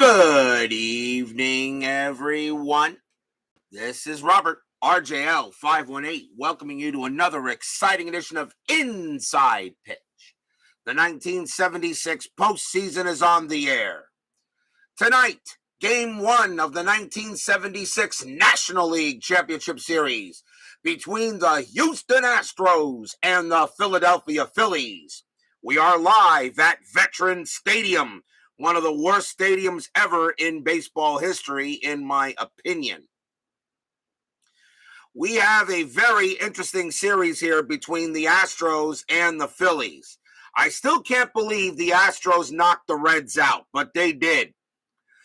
Good evening, everyone. This is Robert, RJL 518, welcoming you to another exciting edition of Inside Pitch. The 1976 postseason is on the air. Tonight, Game 1 of the 1976 National League Championship Series between the Houston Astros and the Philadelphia Phillies. We are live at Veterans Stadium, one of the worst stadiums ever in baseball history, in my opinion. We have a very interesting series here between the Astros and the Phillies. I still can't believe the Astros knocked the Reds out, but they did.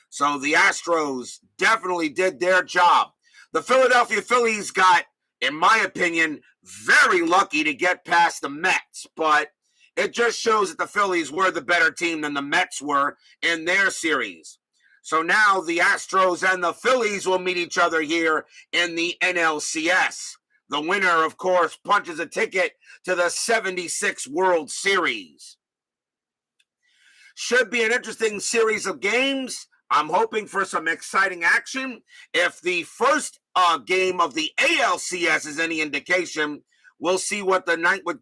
So the Astros definitely did their job. The Philadelphia Phillies got, in my opinion, very lucky to get past the Mets, but it just shows that the Phillies were the better team than the Mets were in their series. So now the Astros and the Phillies will meet each other here in the NLCS. The winner, of course, punches a ticket to the 76 World Series. Should be an interesting series of games. I'm hoping for some exciting action. If the first game of the ALCS is any indication, we'll see what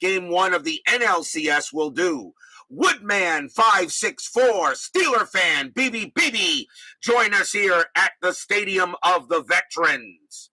Game 1 of the NLCS will do. Woodman 564, Steeler fan, BB, join us here at the Stadium of the Veterans.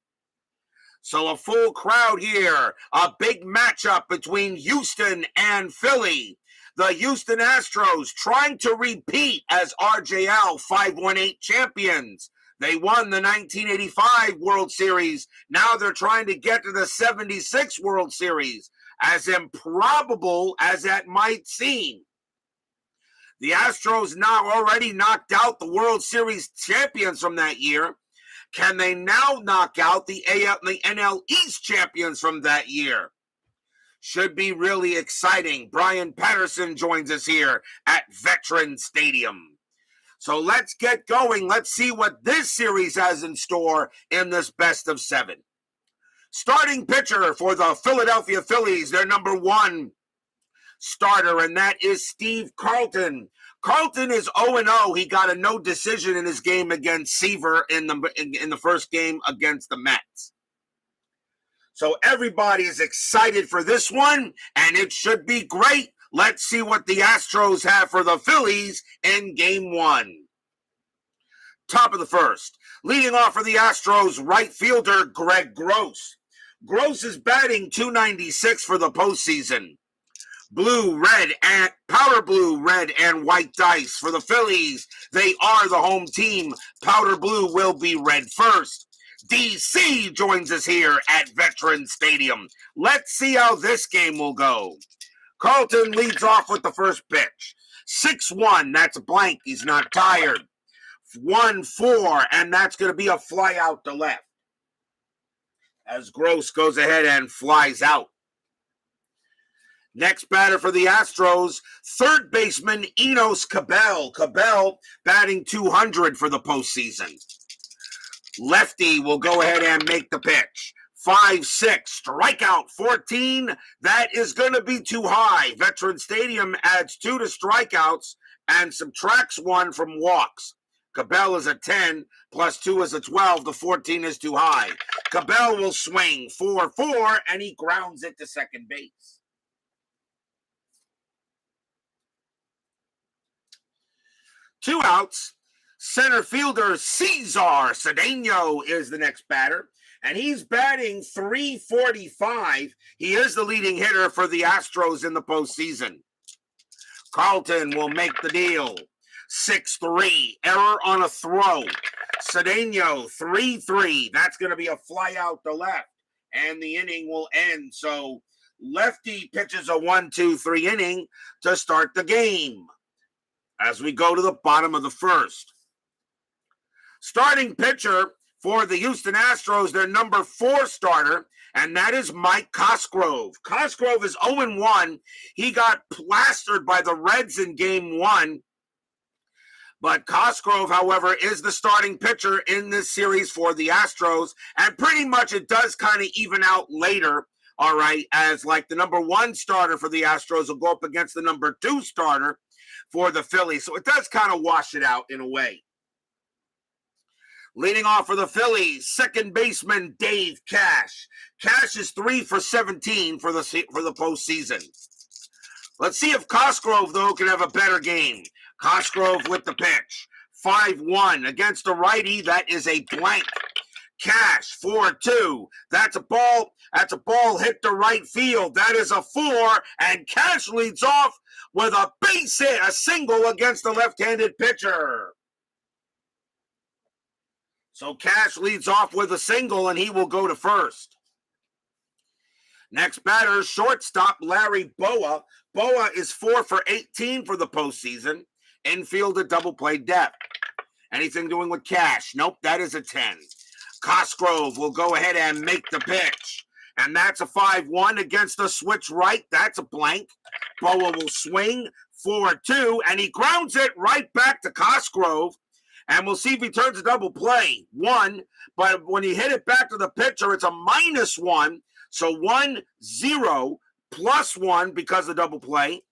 So a full crowd here, a big matchup between Houston and Philly. The Houston Astros trying to repeat as RJL 518 champions. They won the 1985 World Series. Now they're trying to get to the 76 World Series. As improbable as that might seem. The Astros now already knocked out the World Series champions from that year. Can they now knock out the NL East champions from that year? Should be really exciting. Brian Patterson joins us here at Veterans Stadium. So let's get going. Let's see what this series has in store in this best of 7. Starting pitcher for the Philadelphia Phillies, their number 1 starter, and that is Steve Carlton. Carlton is 0-0. He got a no decision in his game against Seaver in the first game against the Mets. So everybody is excited for this one, and it should be great. Let's see what the Astros have for the Phillies in Game 1. Top of the first. Leading off for the Astros, right fielder Greg Gross. Gross is batting .296 for the postseason. Powder blue, red, and white dice for the Phillies. They are the home team. Powder blue will be red first. DC joins us here at Veterans Stadium. Let's see how this game will go. Carlton leads off with the first pitch. 6-1, that's a blank. He's not tired. 1-4, and that's going to be a fly out to left. As Gross goes ahead and flies out. Next batter for the Astros, third baseman Enos Cabell. Cabell batting .200 for the postseason. Lefty will go ahead and make the pitch. 5-6, strikeout 14. That is going to be too high. Veterans Stadium adds 2 to strikeouts and subtracts 1 from walks. Cabell is a 10, plus 2 is a 12. The 14 is too high. Cabell will swing 4-4, and he grounds it to second base. Two outs. Center fielder Cesar Cedeno is the next batter, and he's batting .345. He is the leading hitter for the Astros in the postseason. Carlton will make the deal. 6-3, error on a throw. Cedeno, 3-3. That's going to be a fly out to left, and the inning will end. So lefty pitches a 1-2-3 inning to start the game as we go to the bottom of the first. Starting pitcher for the Houston Astros, their number 4 starter, and that is Mike Cosgrove. Cosgrove is 0-1. He got plastered by the Reds in Game 1. But Cosgrove, however, is the starting pitcher in this series for the Astros. And pretty much it does kind of even out later, all right, as like the number 1 starter for the Astros will go up against the number 2 starter for the Phillies. So it does kind of wash it out in a way. Leading off for the Phillies, second baseman Dave Cash. Cash is 3 for 17 for the postseason. Let's see if Cosgrove, though, can have a better game. Cosgrove with the pitch. 5-1 against a righty. That is a blank. Cash 4-2. That's a ball. That's a ball hit to right field. That is a 4. And Cash leads off with a base hit, a single against the left-handed pitcher. So Cash leads off with a single, and he will go to first. Next batter, shortstop Larry Boa. Boa is 4 for 18 for the postseason. Infield a double play depth. Anything doing with Cash? Nope, that is a 10. Cosgrove will go ahead and make the pitch. And that's a 5-1 against the switch right. That's a blank. Boa will swing 4-2, and he grounds it right back to Cosgrove. And we'll see if he turns a double play. 1, but when he hit it back to the pitcher, it's a -1. So 1-0 plus 1 because of double play.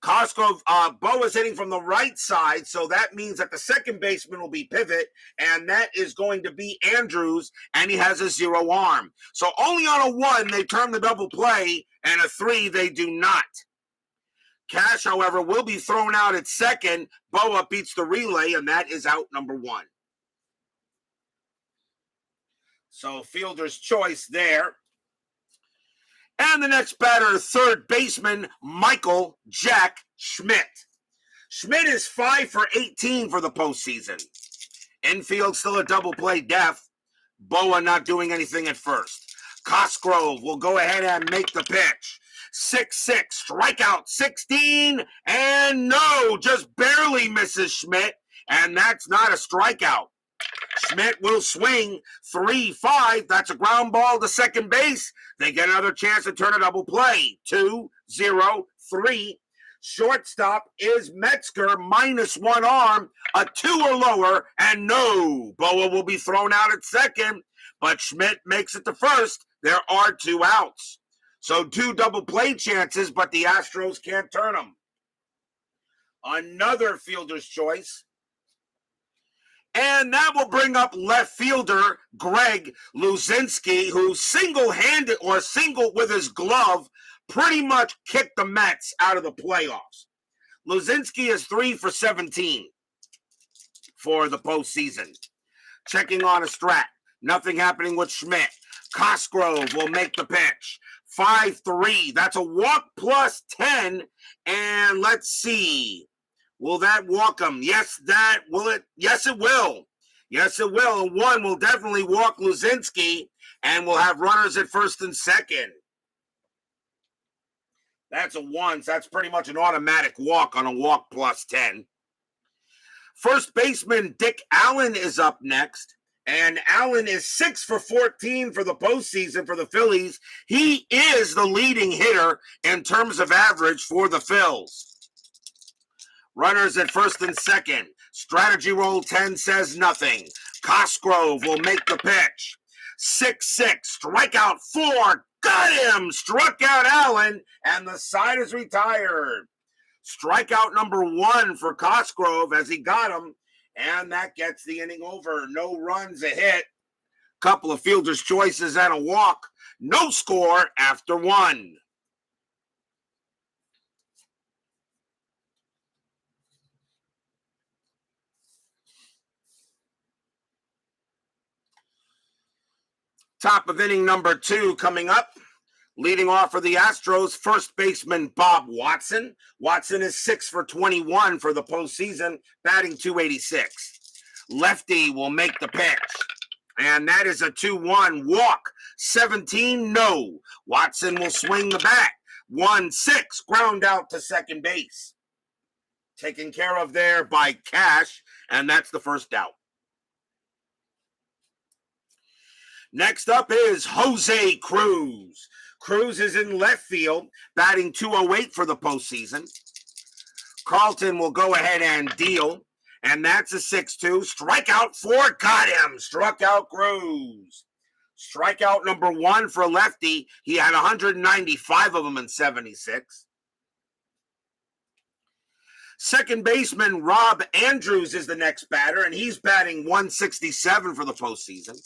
Cosgrove, Boa's hitting from the right side, so that means that the second baseman will be pivot, and that is going to be Andrews, and he has a 0 arm. So only on a 1, they turn the double play, and a 3, they do not. Cash, however, will be thrown out at second. Boa beats the relay, and that is out number 1. So fielder's choice there. And the next batter, third baseman, Michael Jack Schmidt. Schmidt is 5 for 18 for the postseason. Infield still a double play depth. Boa not doing anything at first. Cosgrove will go ahead and make the pitch. 6-6, strikeout 16, and no, just barely misses Schmidt, and that's not a strikeout. Schmidt will swing 3-5. That's a ground ball to second base. They get another chance to turn a double play. 2-0-3. Shortstop is Metzger, -1 arm, a 2 or lower, and no. Boa will be thrown out at second, but Schmidt makes it to first. There are 2 outs. So 2 double play chances, but the Astros can't turn them. Another fielder's choice. And that will bring up left fielder Greg Luzinski, who single-handed or single with his glove pretty much kicked the Mets out of the playoffs. Luzinski is 3 for 17 for the postseason. Checking on a strat. Nothing happening with Schmidt. Cosgrove will make the pitch. 5-3. That's a walk plus 10. And let's see. Will that walk him? Yes, that will it. Yes, it will. Yes, it will. And 1 will definitely walk Luzinski, and we'll have runners at first and second. That's a 1. So that's pretty much an automatic walk on a walk plus 10. First baseman Dick Allen is up next. And Allen is 6 for 14 for the postseason for the Phillies. He is the leading hitter in terms of average for the Phils. Runners at first and second. Strategy roll 10 says nothing. Cosgrove will make the pitch. 6-6, strikeout 4. Got him! Struck out Allen, and the side is retired. Strikeout number 1 for Cosgrove as he got him. And that gets the inning over. No runs, a hit. Couple of fielder's choices and a walk. No score after 1. Top of inning number 2 coming up. Leading off for the Astros, first baseman Bob Watson. Watson is 6 for 21 for the postseason, batting .286. Lefty will make the pitch. And that is a 2-1 walk. 17, no. Watson will swing the bat. 1-6, ground out to second base. Taken care of there by Cash, and that's the first out. Next up is Jose Cruz. Cruz is in left field, batting .208 for the postseason. Carlton will go ahead and deal, and that's a 6-2. Strikeout 4, got him. Struck out Cruz. Strikeout number 1 for lefty. He had 195 of them in 76. Second baseman Rob Andrews is the next batter, and he's batting 167 for the postseason.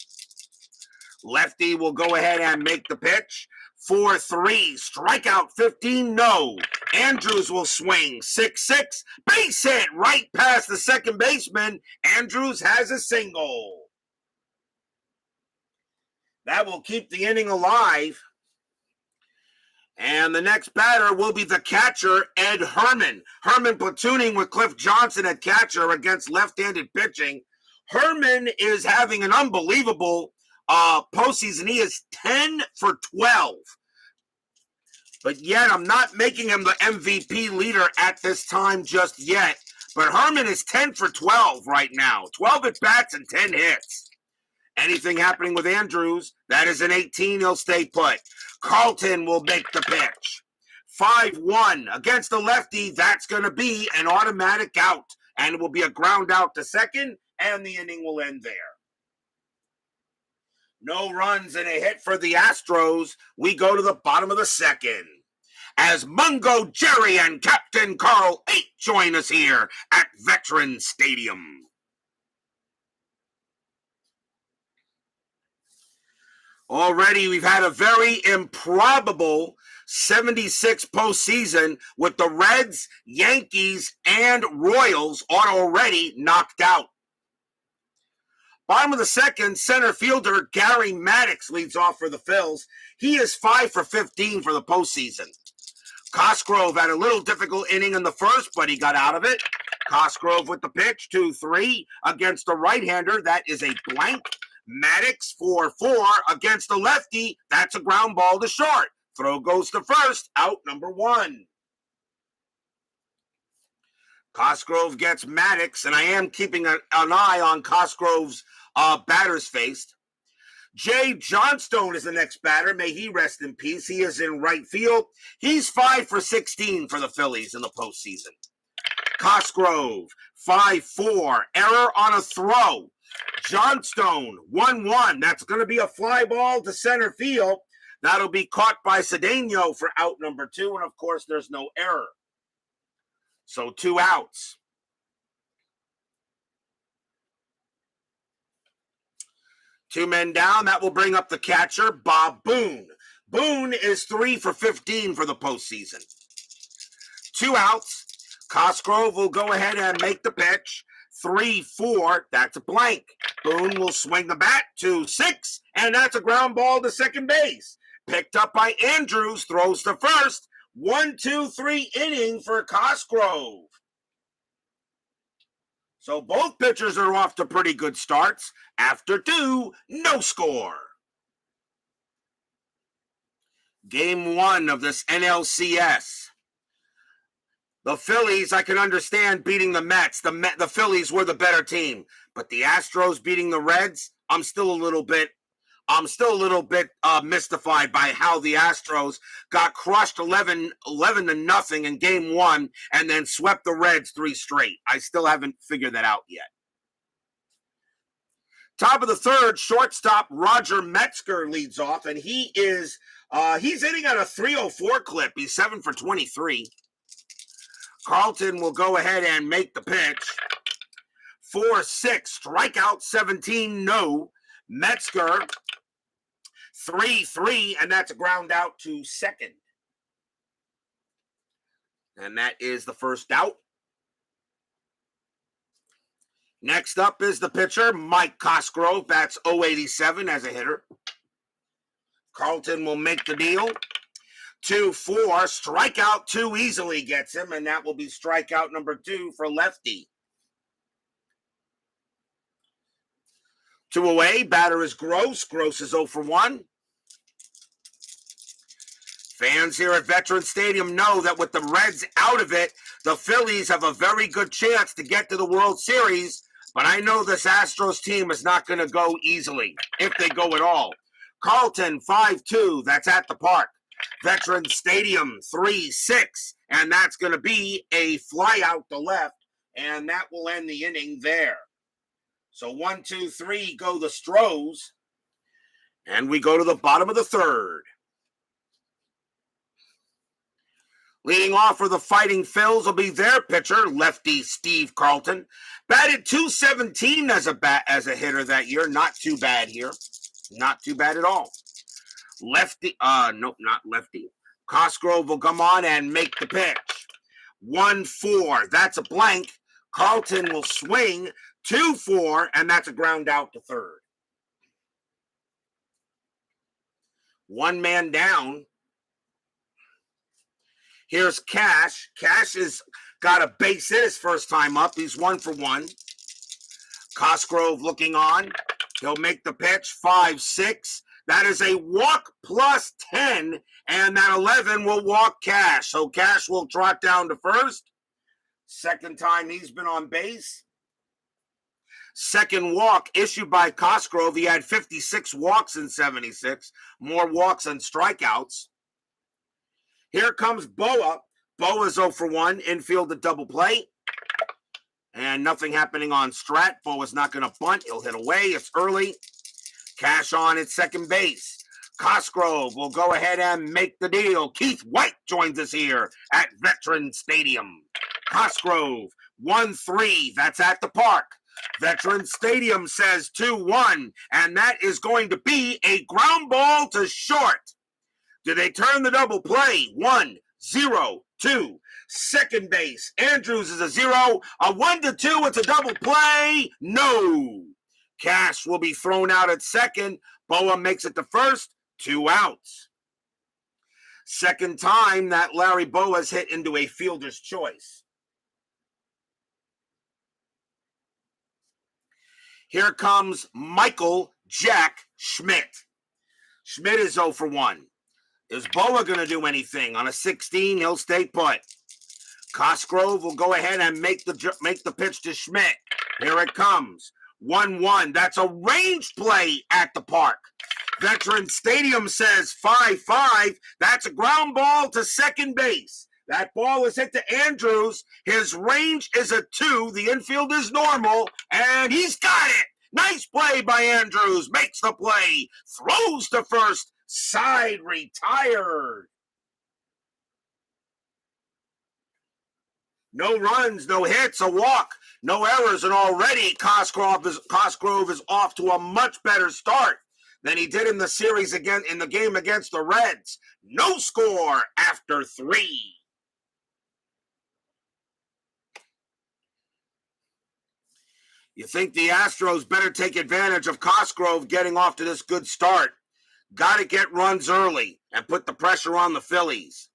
Lefty will go ahead and make the pitch. 4-3, strikeout 15, no. Andrews will swing 6-6, base hit right past the second baseman. Andrews has a single. That will keep the inning alive. And the next batter will be the catcher, Ed Herman. Herman platooning with Cliff Johnson at catcher against left-handed pitching. Herman is having an unbelievable postseason. He is 10 for 12. But yet, I'm not making him the MVP leader at this time just yet. But Herman is 10 for 12 right now. 12 at-bats and 10 hits. Anything happening with Andrews, that is an 18. He'll stay put. Carlton will make the pitch. 5-1 against the lefty. That's going to be an automatic out. And it will be a ground out to second, and the inning will end there. No runs and a hit for the Astros. We go to the bottom of the second, as Mungo Jerry and Captain Carl H join us here at Veterans Stadium. Already, we've had a very improbable 76 postseason with the Reds, Yankees, and Royals already knocked out. Bottom of the second, center fielder Gary Maddox leads off for the Phils. He is 5 for 15 for the postseason. Cosgrove had a little difficult inning in the first, but he got out of it. Cosgrove with the pitch, 2-3 against the right-hander. That is a blank. Maddox 4-4 against the lefty. That's a ground ball to short. Throw goes to first, out number 1. Cosgrove gets Maddox, and I am keeping an eye on Cosgrove's batter's face. Jay Johnstone is the next batter. May he rest in peace. He is in right field. He's 5 for 16 for the Phillies in the postseason. Cosgrove, 5-4, error on a throw. Johnstone, 1-1. That's going to be a fly ball to center field. That'll be caught by Cedeno for out number 2, and of course, there's no error. So 2 outs. Two men down. That will bring up the catcher, Bob Boone. Boone is 3 for 15 for the postseason. 2 outs. Cosgrove will go ahead and make the pitch. 3-4. That's a blank. Boone will swing the bat. 2-6. And that's a ground ball to second base. Picked up by Andrews. Throws to first. 1-2-3 inning for Cosgrove. So both pitchers are off to pretty good starts. After 2, no score. Game 1 of this NLCS. The Phillies, I can understand beating the Mets. The Phillies were the better team. But the Astros beating the Reds, I'm still a little bit mystified by how the Astros got crushed 11-0 in game 1 and then swept the Reds 3 straight. I still haven't figured that out yet. Top of the third, shortstop Roger Metzger leads off, and he's hitting at a 304 clip. He's 7 for 23. Carlton will go ahead and make the pitch. 4-6, strikeout 17, no. Metzger, 3-3, and that's a ground out to second. And that is the first out. Next up is the pitcher, Mike Cosgrove. That's 087 as a hitter. Carlton will make the deal. 2-4, strikeout 2 easily gets him, and that will be strikeout number 2 for lefty. 2 away, batter is Gross. Gross is 0 for 1. Fans here at Veterans Stadium know that with the Reds out of it, the Phillies have a very good chance to get to the World Series, but I know this Astros team is not going to go easily, if they go at all. Carlton, 5-2, that's at the park. Veterans Stadium, 3-6, and that's going to be a fly out to left, and that will end the inning there. So 1, 2, 3 go the Stros, and we go to the bottom of the third. Leading off for the Fighting Phils will be their pitcher, lefty Steve Carlton. Batted .217 as a hitter that year. Not too bad here. Not too bad at all. Lefty, nope, not lefty. Cosgrove will come on and make the pitch. 1-4, that's a blank. Carlton will swing. 2-4, and that's a ground out to third. One man down. Here's Cash. Cash has got a base hit his first time up. He's 1 for 1. Cosgrove looking on. He'll make the pitch. 5-6. That is a walk plus 10, and that 11 will walk Cash. So Cash will trot down to first. Second time he's been on base. Second walk issued by Cosgrove. He had 56 walks in 76. More walks than strikeouts. Here comes Boa. Boa's 0 for 1. Infield to double play. And nothing happening on Strat. Boa's not going to bunt. He'll hit away. It's early. Cash on at second base. Cosgrove will go ahead and make the deal. Keith White joins us here at Veteran Stadium. Cosgrove, 1-3. That's at the park. Veteran Stadium says 2-1. And that is going to be a ground ball to short. Do they turn the double play? 1-0-2. Second base. Andrews is a 0. A 1-2. It's a double play. No. Cash will be thrown out at second. Boa makes it to first. 2 outs. Second time that Larry Boa's hit into a fielder's choice. Here comes Michael Jack Schmidt. Schmidt is 0 for 1. Is Boa going to do anything? On a 16, he'll stay put. Cosgrove will go ahead and make the pitch to Schmidt. Here it comes. 1-1. That's a range play at the park. Veteran Stadium says 5-5. That's a ground ball to second base. That ball is hit to Andrews. His range is a 2. The infield is normal, and he's got it. Nice play by Andrews. Makes the play. Throws to first. Side retired. No runs, no hits, a walk, no errors, and already Cosgrove is off to a much better start than he did in the series again in the game against the Reds. No score after 3. You think the Astros better take advantage of Cosgrove getting off to this good start. Got to get runs early and put the pressure on the Phillies.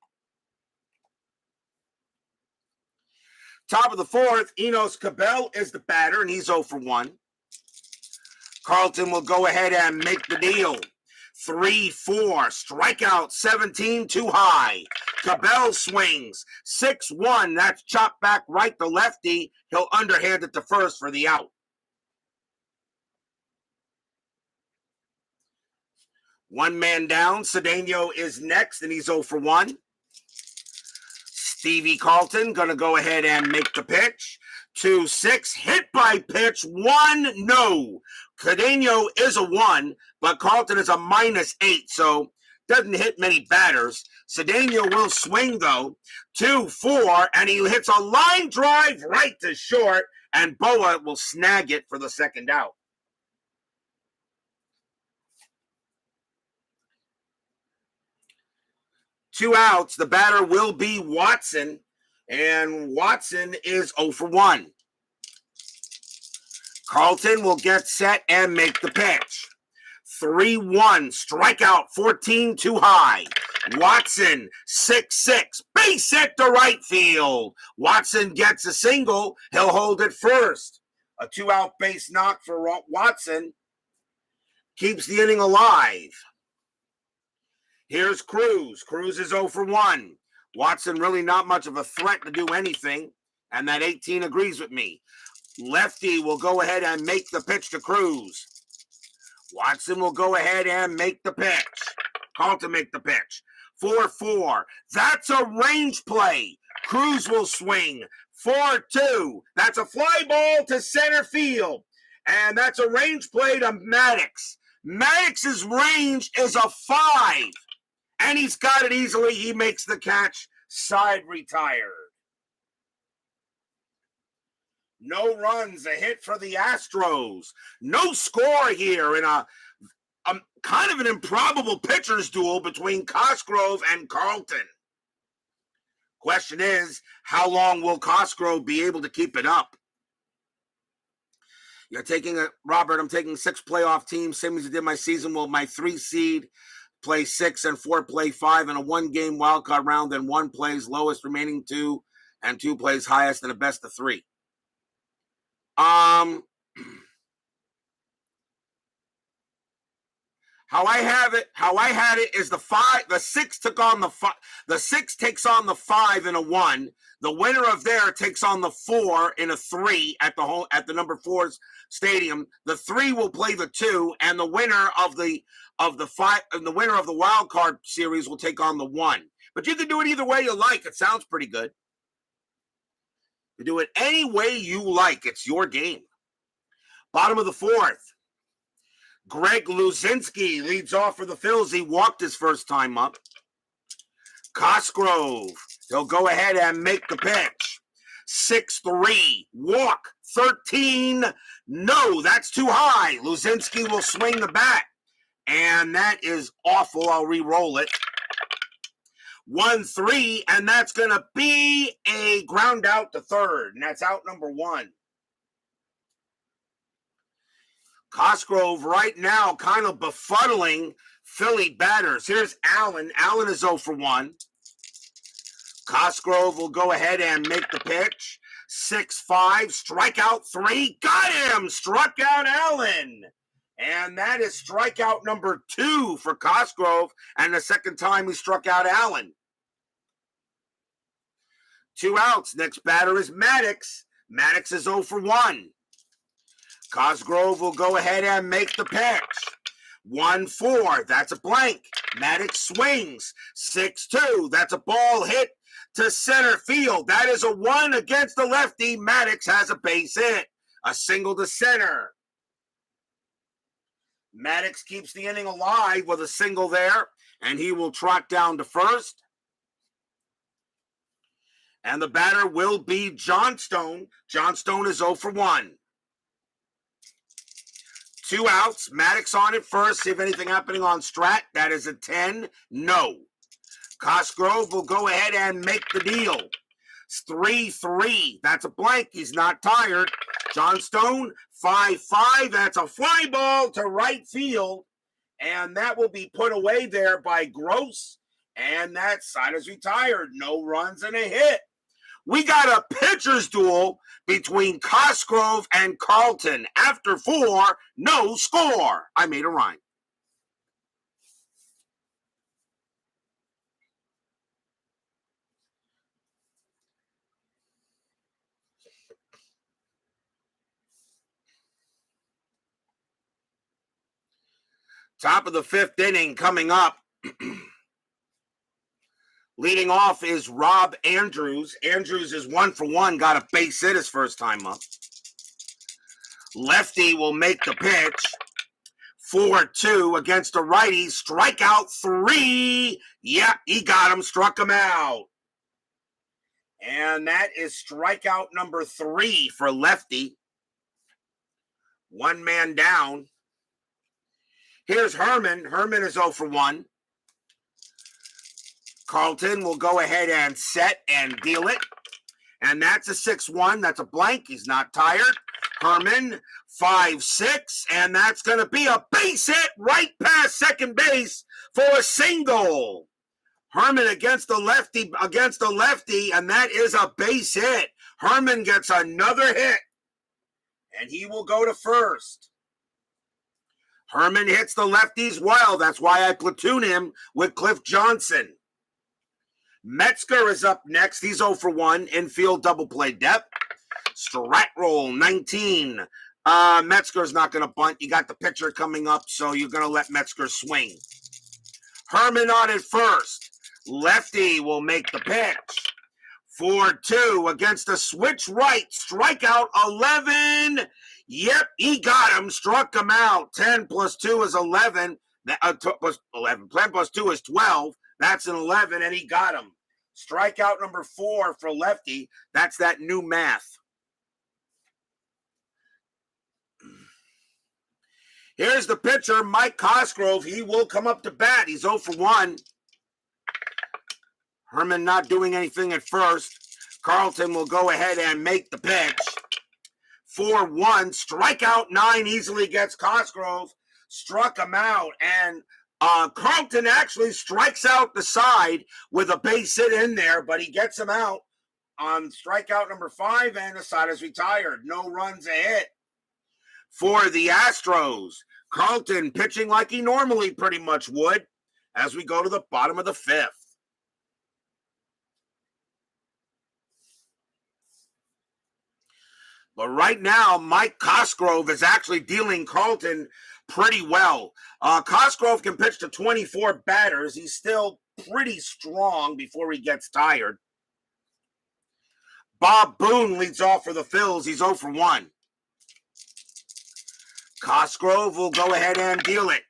Top of the fourth, Enos Cabell is the batter, and he's 0 for 1. Carlton will go ahead and make the deal. 3-4, strikeout 17, too high. Cabell swings, 6-1, that's chopped back right to lefty. He'll underhand it to first for the out. One man down, Cedeno is next, and he's 0 for 1. Stevie Carlton going to go ahead and make the pitch. 2-6, hit by pitch, 1, no. Cedeno is a 1, but Carlton is a -8, so doesn't hit many batters. Cedeno will swing, though. 2-4, and he hits a line drive right to short, and Boa will snag it for the second out. Two outs, the batter will be Watson, and Watson is 0 for 1. Carlton will get set and make the pitch. 3-1, strikeout 14, too high. Watson, 6-6, base hit to right field. Watson gets a single, he'll hold it first. A 2-out base knock for Watson keeps the inning alive. Here's Cruz. Cruz is 0 for 1. Watson really not much of a threat to do anything, and that 18 agrees with me. Lefty will go ahead and make the pitch to Cruz. Watson will go ahead and make the pitch. Carlton make the pitch. 4-4. That's a range play. Cruz will swing. 4-2. That's a fly ball to center field. And that's a range play to Maddox. Maddox's range is a 5. And he's got it easily. He makes the catch. side retired. No runs, a hit for the Astros. No score here in a kind of an improbable pitcher's duel between Cosgrove and Carlton. Question is, how long will Cosgrove be able to keep it up? You're taking Robert, I'm taking 6 playoff teams, same as I did my season. Will my 3 seed play 6 and 4 play 5 in a 1-game wildcard round, then 1 plays lowest remaining 2 and 2 plays highest in a best of 3? How I had it is the 6 took on the 6 takes on the 5 in a 1. The winner of there takes on the 4 in a 3 at the number 4's stadium. The 3 will play the 2, and the winner of the 5 and the winner of the wild card series will take on the 1. But you can do it either way you like. It sounds pretty good. You do it any way you like. It's your game. Bottom of the 4th. Greg Luzinski leads off for the Phillies. He walked his first time up. Cosgrove, he'll go ahead and make the pitch. 6-3, walk, 13. No, that's too high. Luzinski will swing the bat. And that is awful. I'll re-roll it. 1-3, and that's going to be a ground out to third. And that's out number 1. Cosgrove right now kind of befuddling Philly batters. Here's Allen. Allen is 0 for 1. Cosgrove will go ahead and make the pitch. 6-5, strikeout 3. Got him! Struck out Allen. And that is strikeout number 2 for Cosgrove, and the second time he struck out Allen. 2 outs. Next batter is Maddox. Maddox is 0 for 1. Cosgrove will go ahead and make the pitch. 1-4, that's a blank. Maddox swings. 6-2, that's a ball hit to center field. That is a 1 against the lefty. Maddox has a base hit. A single to center. Maddox keeps the inning alive with a single there, and he will trot down to first. And the batter will be Johnstone. Johnstone is 0 for 1. 2 outs. Maddox on it first. See if anything happening on Strat. That is a 10. No. Cosgrove will go ahead and make the deal. 3-3. That's a blank. He's not tired. Johnstone, 5-5. That's a fly ball to right field. And that will be put away there by Gross. And that side is retired. No runs and a hit. We got a pitcher's duel between Cosgrove and Carlton. After 4, no score. I made a rhyme. Top of the 5th inning coming up. Leading off is Rob Andrews. Andrews is 1 for 1, got a base hit his first time up. Lefty will make the pitch. 4-2 against a righty. Strikeout 3. Yep, he got him, struck him out. And that is strikeout number 3 for lefty. 1 man down. Here's Herman. Herman is 0 for 1. Carlton will go ahead and set and deal it. And that's a 6-1. That's a blank. He's not tired. Herman, 5-6. And that's going to be a base hit right past second base for a single. Herman against the lefty, and that is a base hit. Herman gets another hit. And he will go to first. Herman hits the lefties well. That's why I platoon him with Cliff Johnson. Metzger is up next. He's 0 for 1. Infield double play depth. Strat roll 19. Metzger's not going to bunt. You got the pitcher coming up, so you're going to let Metzger swing. Herman on it first. Lefty will make the pitch. 4-2 against a switch right. Strikeout 11. Yep, he got him. Struck him out. 10 plus 2 is 11. 11. 10 plus 2 is 12. That's an 11, and he got him. Strikeout number 4 for lefty. That's that new math. Here's the pitcher, Mike Cosgrove. He will come up to bat. He's 0 for 1. Herman not doing anything at first. Carlton will go ahead and make the pitch. 4-1. Strikeout 9 easily gets Cosgrove. Struck him out. And Carlton actually strikes out the side with a base hit in there, but he gets him out on strikeout number 5, and the side is retired. No runs a hit. For the Astros, Carlton pitching like he normally pretty much would as we go to the bottom of the 5th. But right now, Mike Cosgrove is actually dealing Carlton pretty well. Cosgrove can pitch to 24 batters. He's still pretty strong before he gets tired. Bob Boone leads off for the Phillies. He's 0 for 1. Cosgrove will go ahead and deal it.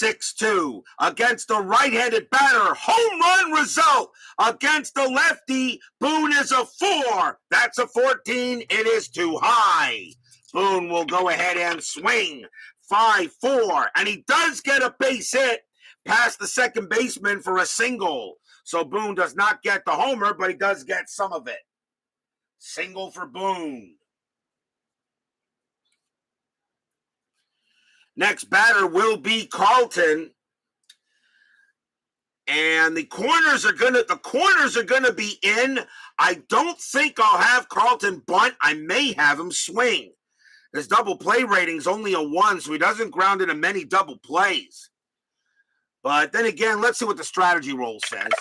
6-2 against the right-handed batter. Home run result against the lefty. Boone is a 4. That's a 14. It is too high. Boone will go ahead and swing. 5-4. And he does get a base hit past the second baseman for a single. So Boone does not get the homer, but he does get some of it. Single for Boone. Next batter will be Carlton. And the corners are gonna be in. I don't think I'll have Carlton bunt. I may have him swing. His double play rating's only a 1, so he doesn't ground into many double plays. But then again, let's see what the strategy roll says.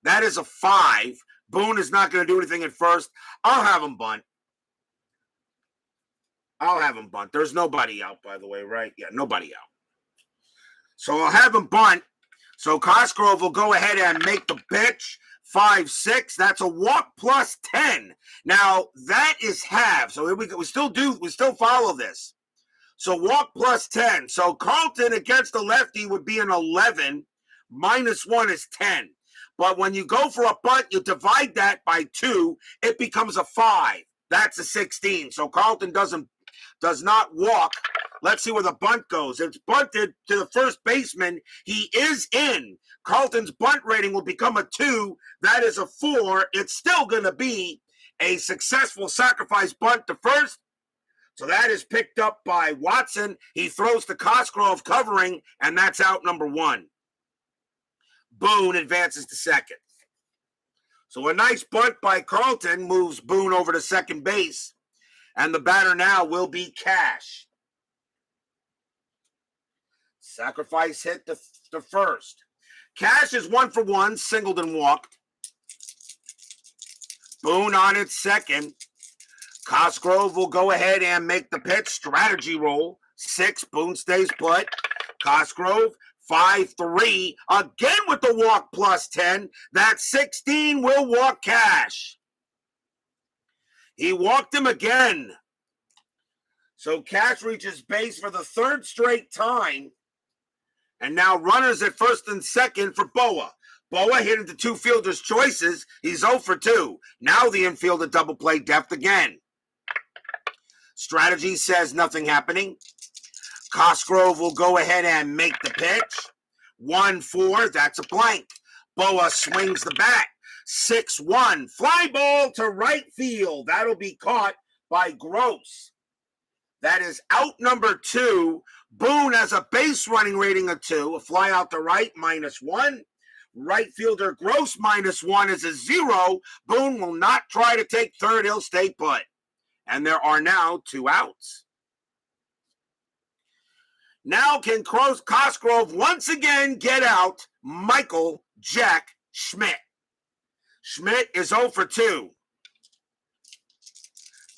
That is a 5. Boone is not going to do anything at first. I'll have him bunt. There's nobody out, by the way, right? Yeah, nobody out. So I'll have him bunt. So Cosgrove will go ahead and make the pitch. 5-6. That's a walk plus 10. Now, that is half. So we still follow this. So walk plus 10. So Carlton against the lefty would be an 11. Minus 1 is 10. But when you go for a bunt, you divide that by 2. It becomes a 5. That's a 16. So Carlton does not walk. Let's see where the bunt goes. It's bunted to the first baseman. He is in. Carlton's bunt rating will become a 2. That is a 4. It's still going to be a successful sacrifice bunt to first. So that is picked up by Watson. He throws to Cosgrove covering, and that's out number 1. Boone advances to second. So a nice bunt by Carlton moves Boone over to second base. And the batter now will be Cash. Sacrifice hit to first. Cash is 1 for 1, singled and walked. Boone on its second. Cosgrove will go ahead and make the pitch. Strategy roll. 6. Boone stays put. Cosgrove. 5-3. Again with the walk plus 10. That 16 will walk Cash. He walked him again. So Cash reaches base for the 3rd straight time. And now runners at first and second for Boa. Boa hit into 2 fielders' choices. He's 0 for 2. Now the infield at double play depth again. Strategy says nothing happening. Cosgrove will go ahead and make the pitch. 1-4. That's a blank. Boa swings the bat. 6-1. Fly ball to right field. That'll be caught by Gross. That is out number 2. Boone has a base running rating of 2. A fly out to right, -1. Right fielder Gross -1 is a 0. Boone will not try to take third. He'll stay put. And there are now 2 outs. Now can Cosgrove once again get out Michael Jack Schmidt. Schmidt is 0 for 2.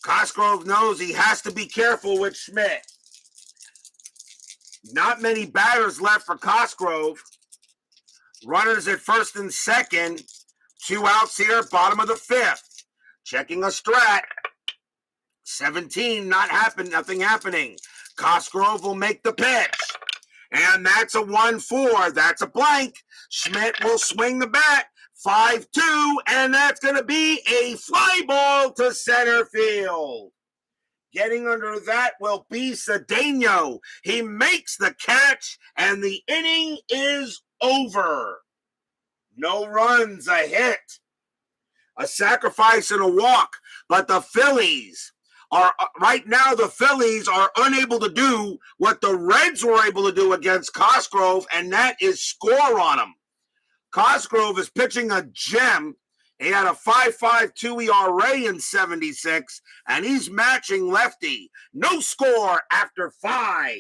Cosgrove knows he has to be careful with Schmidt. Not many batters left for Cosgrove. Runners at first and second. 2 outs here, bottom of the 5th. Checking a strat. 17, nothing happening. Cosgrove will make the pitch. And that's a 1-4. That's a blank. Schmidt will swing the bat. 5-2, and that's going to be a fly ball to center field. Getting under that will be Cedeno. He makes the catch, and the inning is over. No runs, a hit, a sacrifice, and a walk. But the Phillies are, right now, the Phillies are unable to do what the Reds were able to do against Cosgrove, and that is score on them. Cosgrove is pitching a gem. He had a 5.52 ERA in 76, and he's matching lefty. No score after 5.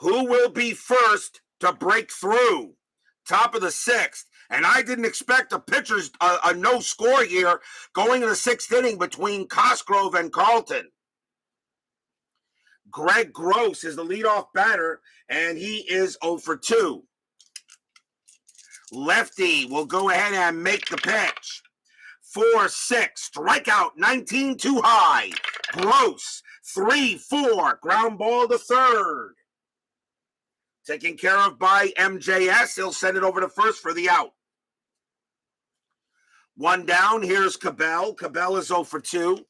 Who will be first to break through? Top of the 6th. And I didn't expect a pitcher's a no score here going in the 6th inning between Cosgrove and Carlton. Greg Gross is the leadoff batter, and he is 0 for 2. Lefty will go ahead and make the pitch. 4-6, strikeout, 19 too high. Gross, 3-4, ground ball to third. Taken care of by MJS. He'll send it over to first for the out. 1 down. Here's Cabell. Cabell is 0 for 2.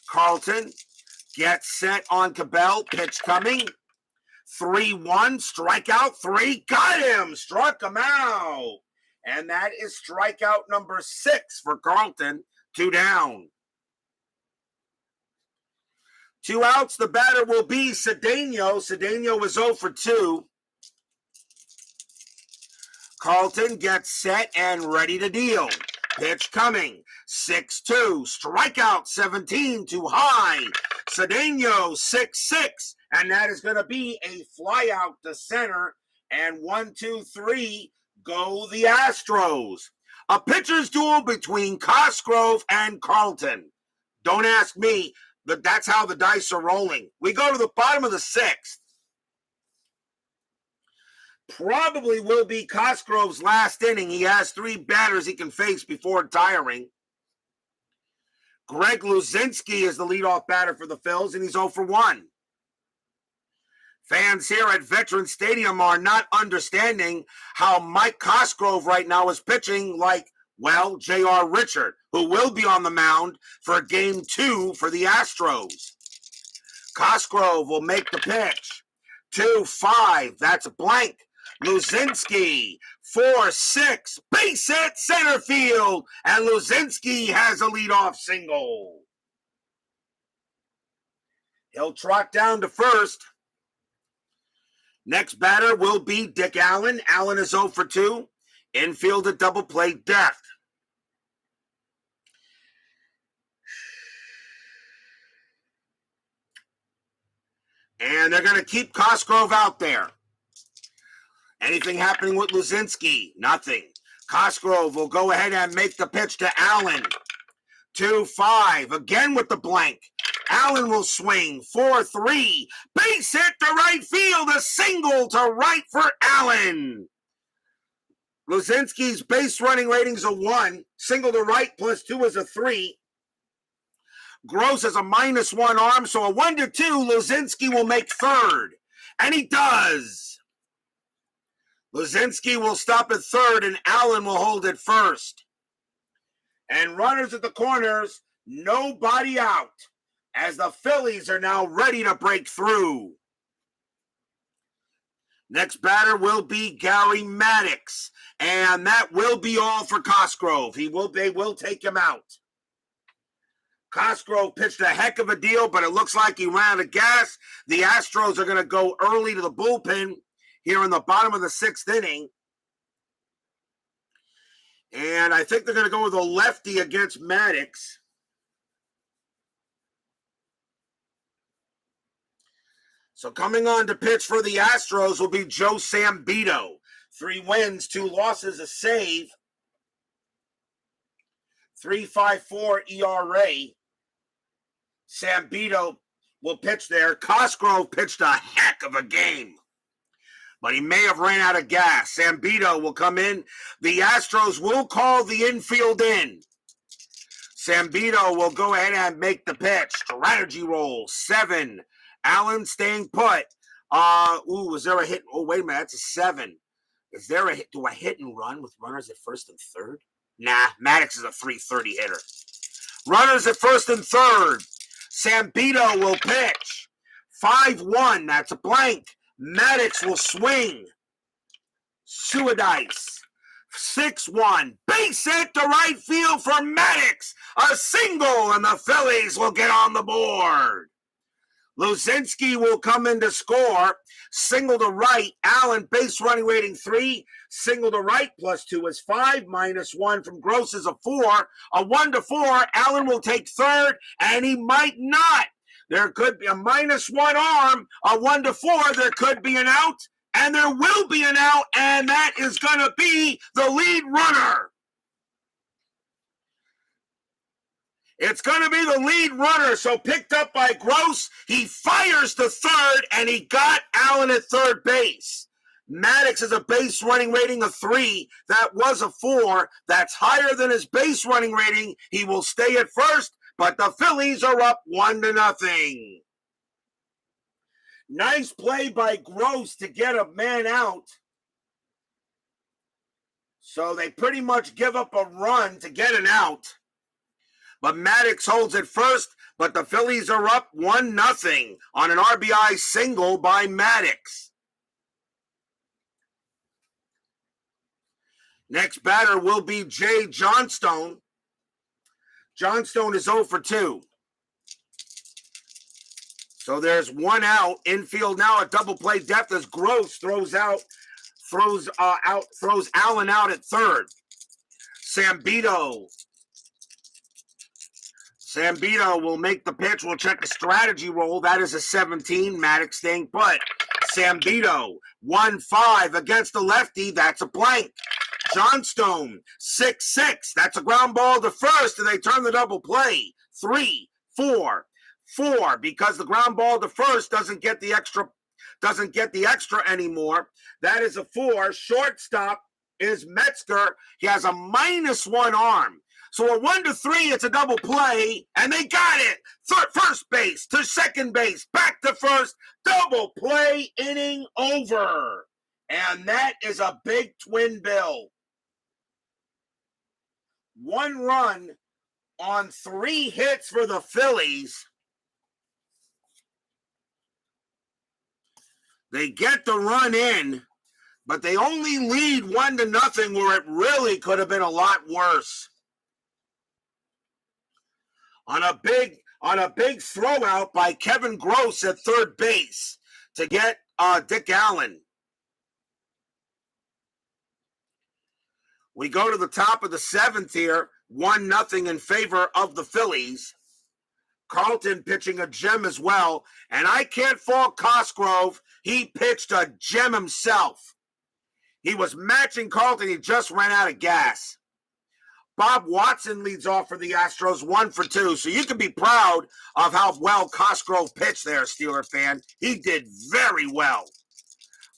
Carlton gets set on Cabell. Pitch coming. 3-1. Strikeout 3. Got him. Struck him out. And that is strikeout number 6 for Carlton. 2 down. 2 outs. The batter will be Cedeno. Cedeno was 0 for 2. Carlton gets set and ready to deal. Pitch coming. 6-2. Strikeout 17 too high. Cedeno 6-6. And that is going to be a fly out to center. And 1-2-3 go the Astros. A pitcher's duel between Cosgrove and Carlton. Don't ask me, but that's how the dice are rolling. We go to the bottom of the 6th. Probably will be Cosgrove's last inning. He has 3 batters he can face before retiring. Greg Luzinski is the leadoff batter for the Phils, and he's 0 for 1. Fans here at Veterans Stadium are not understanding how Mike Cosgrove right now is pitching like, well, J.R. Richard, who will be on the mound for Game 2 for the Astros. Cosgrove will make the pitch. 2-5, that's a blank. Luzinski, 4-6, base hit center field, and Luzinski has a leadoff single. He'll trot down to first. Next batter will be Dick Allen. Allen is 0 for 2. Infield at double play depth. And they're going to keep Cosgrove out there. Anything happening with Luzinski? Nothing. Cosgrove will go ahead and make the pitch to Allen. 2-5, again with the blank. Allen will swing. 4-3. Base hit to right field. A single to right for Allen. Luzinski's base running rating is a 1. Single to right plus 2 is a 3. Gross has a -1 arm, so a 1-2. Luzinski will make third. And he does. Luzinski will stop at third, and Allen will hold at first. And runners at the corners, nobody out, as the Phillies are now ready to break through. Next batter will be Gary Maddox, and that will be all for Cosgrove. They will take him out. Cosgrove pitched a heck of a deal, but it looks like he ran out of gas. The Astros are going to go early to the bullpen here in the bottom of the 6th inning. And I think they're going to go with a lefty against Maddox. So coming on to pitch for the Astros will be Joe Sambito. 3 wins, 2 losses, a save. 3.54 ERA. Sambito will pitch there. Cosgrove pitched a heck of a game, but he may have ran out of gas. Sambito will come in. The Astros will call the infield in. Sambito will go ahead and make the pitch. Strategy roll, 7. Allen staying put. Was there a hit? Oh, wait a minute, that's a 7. Is there do I hit and run with runners at first and third? Nah, Maddox is a 330 hitter. Runners at first and third. Sambito will pitch. 5-1, that's a blank. Maddox will swing. Suadice. 6-1. Base hit to right field for Maddox. A single, and the Phillies will get on the board. Luzinski will come in to score. Single to right. Allen, base running rating 3. Single to right +2 is 5. -1 from Gross is a 4. A 1-4. Allen will take third, and he might not. There could be a -1 arm. A 1-4. There could be an out, and there will be an out, and that is going to be the lead runner. It's going to be the lead runner, so picked up by Gross. He fires to third, and he got Allen at third base. Maddox is a base running rating of 3. That was a 4. That's higher than his base running rating. He will stay at first, but the Phillies are up 1-0. Nice play by Gross to get a man out. So they pretty much give up a run to get an out. But Maddox holds it first, but the Phillies are up 1-0 on an RBI single by Maddox. Next batter will be Jay Johnstone. Johnstone is 0 for 2. So there's one out. Infield now a double play depth as Gross throws Allen out at third. Sambito will make the pitch. We'll check the strategy roll. That is a 17. Maddox staying put. Sambito, 1-5 against the lefty. That's a blank. Johnstone, 6-6. That's a ground ball to first, and they turn the double play. 3-4. 4 because the ground ball to first doesn't get the extra anymore. That is a 4. Shortstop is Metzger. He has a -1 arm. So a 1-3, it's a double play, and they got it. First base to second base, back to first, double play, inning over. And that is a big twin bill. 1 run on 3 hits for the Phillies. They get the run in, but they only lead 1-0 where it really could have been a lot worse. On a big throw out by Kevin Gross at third base to get Dick Allen. We go to the top of the 7th here, 1-0 in favor of the Phillies. Carlton pitching a gem as well, and I can't fault Cosgrove. He pitched a gem himself. He was matching Carlton. He just ran out of gas. Bob Watson leads off for the Astros, 1 for 2. So you can be proud of how well Cosgrove pitched there, Steeler fan. He did very well.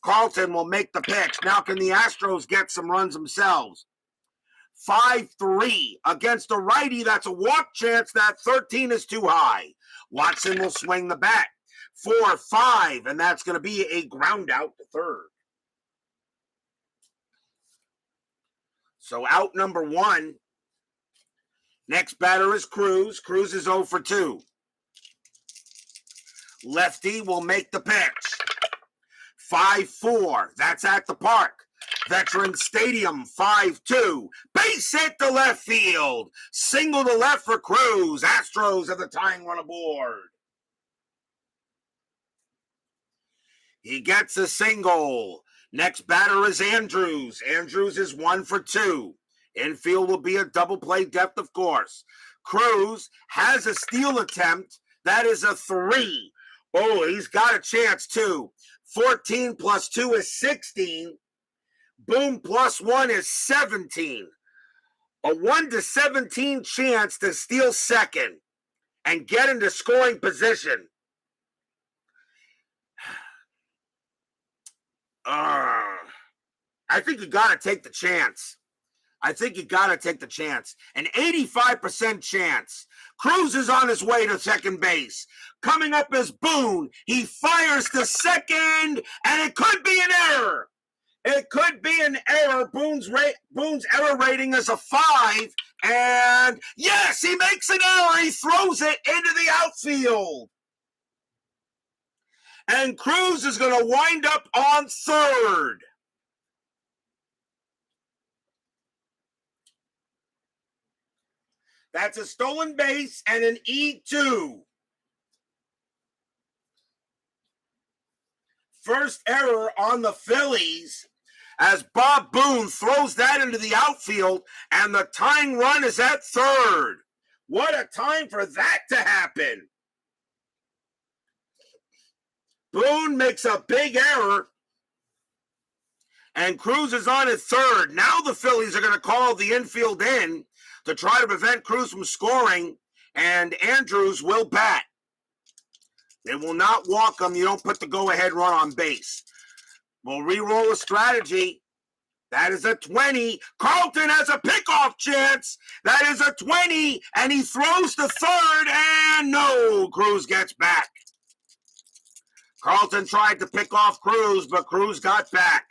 Carlton will make the pitch. Now can the Astros get some runs themselves? 5-3 against a righty. That's a walk chance. That 13 is too high. Watson will swing the bat. 4-5, and that's going to be a ground out to third. So out number 1. Next batter is Cruz. Cruz is 0 for 2. Lefty will make the pitch. 5-4. That's at the park. Veterans Stadium, 5-2. Base hit to left field. Single to left for Cruz. Astros have the tying run aboard. He gets a single. Next batter is Andrews. Andrews is 1 for 2. Infield will be a double play depth, of course. Cruz has a steal attempt. That is a 3. Oh, he's got a chance, too. 14 plus 2 is 16. Boom plus 1 is 17. A 1-17 chance to steal second and get into scoring position. I think you got to take the chance. An 85% chance. Cruz is on his way to second base. Coming up is Boone. He fires to second, and it could be an error. It could be an error. Boone's error rating is a 5. And yes, he makes an error. He throws it into the outfield. And Cruz is going to wind up on third. That's a stolen base and an E2. First error on the Phillies as Bob Boone throws that into the outfield, and the tying run is at third. What a time for that to happen. Boone makes a big error, and Cruz is on at third. Now the Phillies are going to call the infield in to try to prevent Cruz from scoring, and Andrews will bat. They will not walk him. You don't put the go-ahead run on base. We'll re-roll a strategy. That is a 20. Carlton has a pickoff chance. That is a 20, and he throws to third, and no, Cruz gets back. Carlton tried to pick off Cruz, but Cruz got back.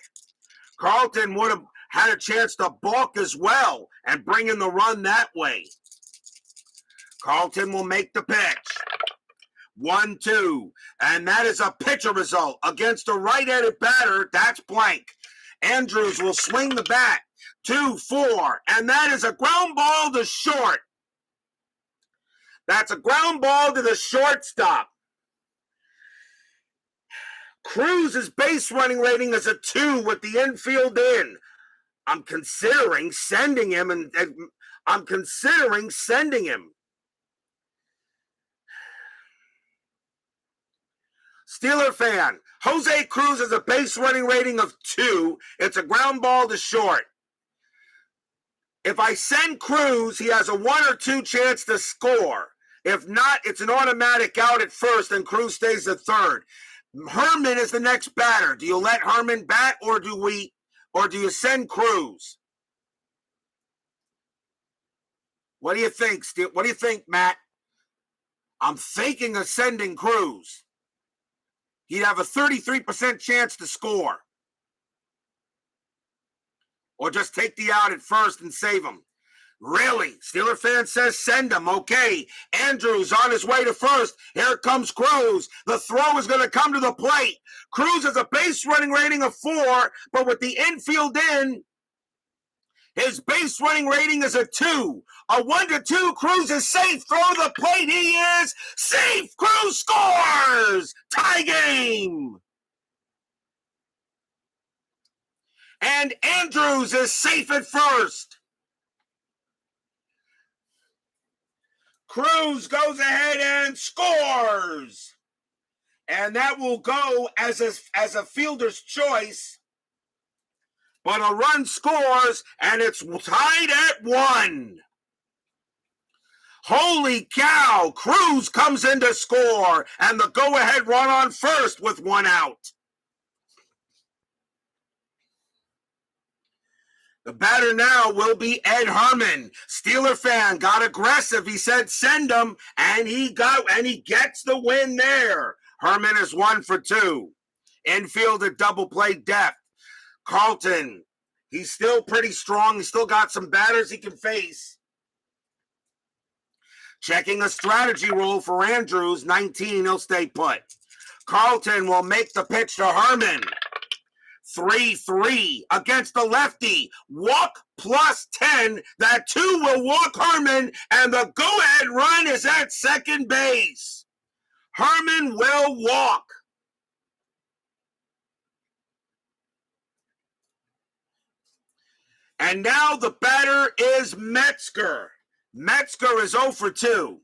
Carlton would have had a chance to balk as well and bring in the run that way. Carlton will make the pitch. 1-2, and that is a pitcher result against a right-handed batter. That's blank. Andrews will swing the bat. 2-4, and that is a ground ball to short. That's a ground ball to the shortstop. Cruz's base running rating is a 2 with the infield in. I'm considering sending him, Steeler fan, Jose Cruz has a base running rating of 2. It's a ground ball to short. If I send Cruz, he has a 1 or 2 chance to score. If not, it's an automatic out at first and Cruz stays at third. Herman is the next batter. Do you let Herman bat or do you send Cruz? What do you think, Steve? What do you think, Matt? I'm thinking of sending Cruz. He'd have a 33% chance to score. Or just take the out at first and save him. Really? Steeler fan says send him. Okay. Andrews on his way to first. Here comes Cruz. The throw is going to come to the plate. Cruz has a base running rating of 4, but with the infield in, his base running rating is a 2. A 1-2, Cruz is safe. Throw the plate. He is safe. Cruz scores. Tie game. And Andrews is safe at first. Cruz goes ahead and scores. And that will go as a fielder's choice. But a run scores, and it's tied at 1. Holy cow, Cruz comes in to score, and the go-ahead run on first with 1 out. The batter now will be Ed Herman. Steeler fan got aggressive. He said send him, and he gets the win there. Herman is 1 for 2. Infield at double play depth. Carlton, he's still pretty strong. He's still got some batters he can face. Checking a strategy roll for Andrews, 19, he'll stay put. Carlton will make the pitch to Herman. 3-3 against the lefty. Walk plus 10. That 2 will walk Herman, and the go-ahead run is at second base. Herman will walk. And now the batter is Metzger. Metzger is 0 for 2.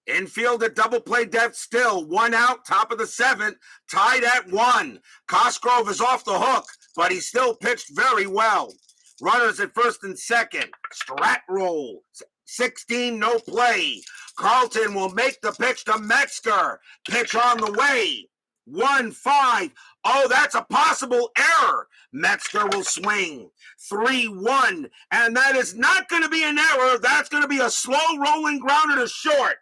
Infield at double play depth still. 1 out, top of the 7th, tied at 1. Cosgrove is off the hook, but he still pitched very well. Runners at first and second. Strat roll. 16, no play. Carlton will make the pitch to Metzger. Pitch on the way. 1-5. Oh, that's a possible error. Metzger will swing. 3-1. And that is not going to be an error. That's going to be a slow rolling grounder to short.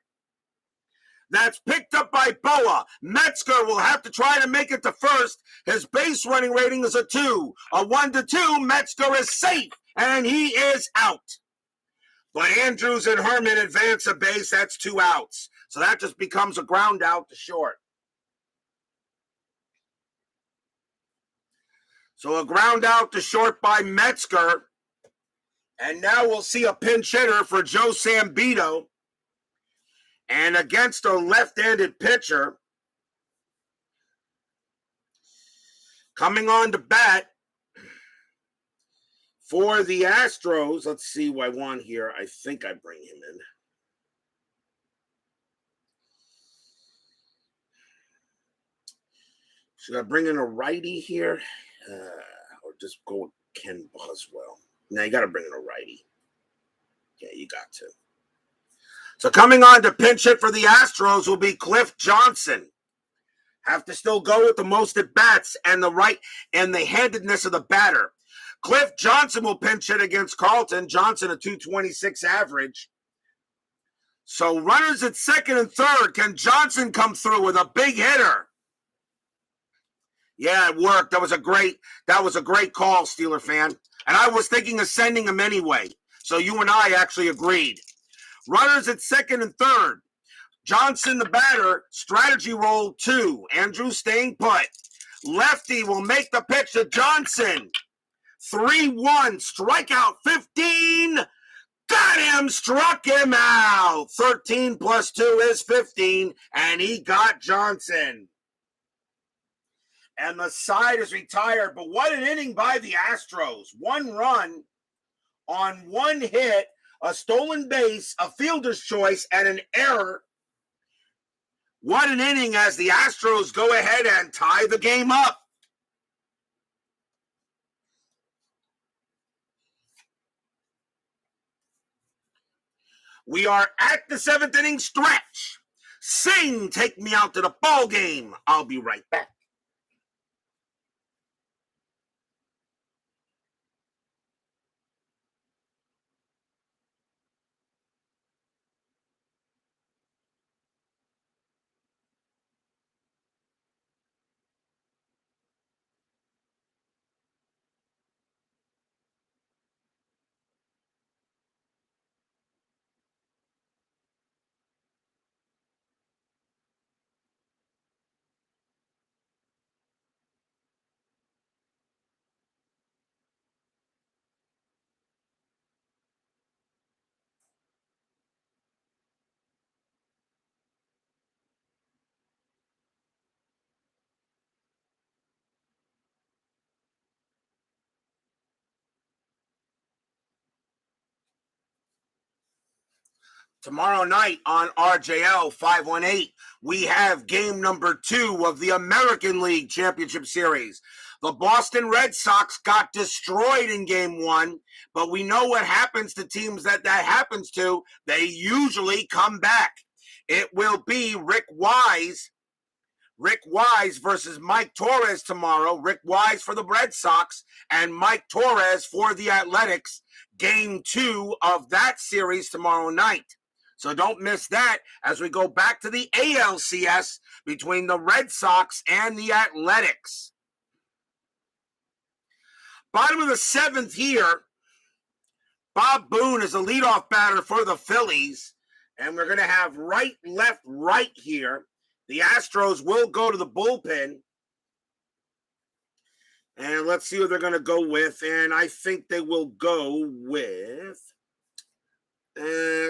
That's picked up by Boa. Metzger will have to try to make it to first. His base running rating is a 2. A 1-2. Metzger is safe, and he is out. But Andrews and Herman advance a base. That's 2 outs. So that just becomes a ground out to short. So a ground out to short by Metzger. And now we'll see a pinch hitter for Joe Sambito. And against a left-handed pitcher, coming on to bat for the Astros. Let's see who I want here. I think I bring him in. Should I bring in a righty here? Or just go with Ken Boswell? Now you got to bring in a righty. Yeah, you got to. So coming on to pinch hit for the Astros will be Cliff Johnson. Have to still go with the most at bats and the right and the handedness of the batter. Cliff Johnson will pinch hit against Carlton. Johnson a 226 average. So runners at second and third. Can Johnson come through with a big hitter? Yeah, it worked. That was a great call, Steeler fan. And I was thinking of sending him anyway. So you and I actually agreed. Runners at second and third. Johnson, the batter, strategy roll 2. Andrew staying put. Lefty will make the pitch to Johnson. 3-1, strikeout 15. Got him, struck him out. 13 plus 2 is 15, and he got Johnson. And the side is retired, but what an inning by the Astros. 1 run on 1 hit, a stolen base, a fielder's choice, and an error. What an inning as the Astros go ahead and tie the game up. We are at the 7th inning stretch. Sing, take me out to the ball game. I'll be right back. Tomorrow night on RJL 518, we have game number 2 of the American League Championship Series. The Boston Red Sox got destroyed in game 1, but we know what happens to teams that happens to. They usually come back. It will be Rick Wise versus Mike Torres tomorrow. Rick Wise for the Red Sox and Mike Torres for the Athletics. Game 2 of that series tomorrow night. So don't miss that as we go back to the ALCS between the Red Sox and the Athletics. Bottom of the 7th here, Bob Boone is a leadoff batter for the Phillies. And we're going to have right, left, right here. The Astros will go to the bullpen. And let's see what they're going to go with. And I think they will go with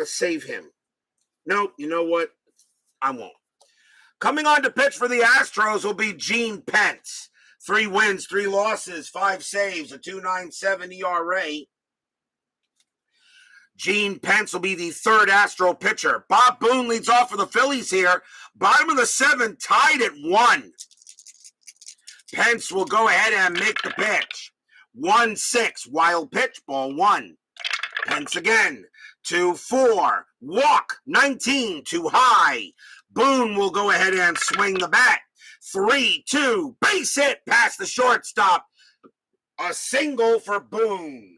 save him. Nope, you know what? I won't. Coming on to pitch for the Astros will be Gene Pence. 3 wins, 3 losses, 5 saves, a 2.97 ERA. Gene Pence will be the 3rd Astro pitcher. Bob Boone leads off for the Phillies here. Bottom of the 7th, tied at 1. Pence will go ahead and make the pitch. 1-6, wild pitch, ball 1. Pence again. 2-4, walk, 19, too high. Boone will go ahead and swing the bat. 3-2, base hit past the shortstop. A single for Boone.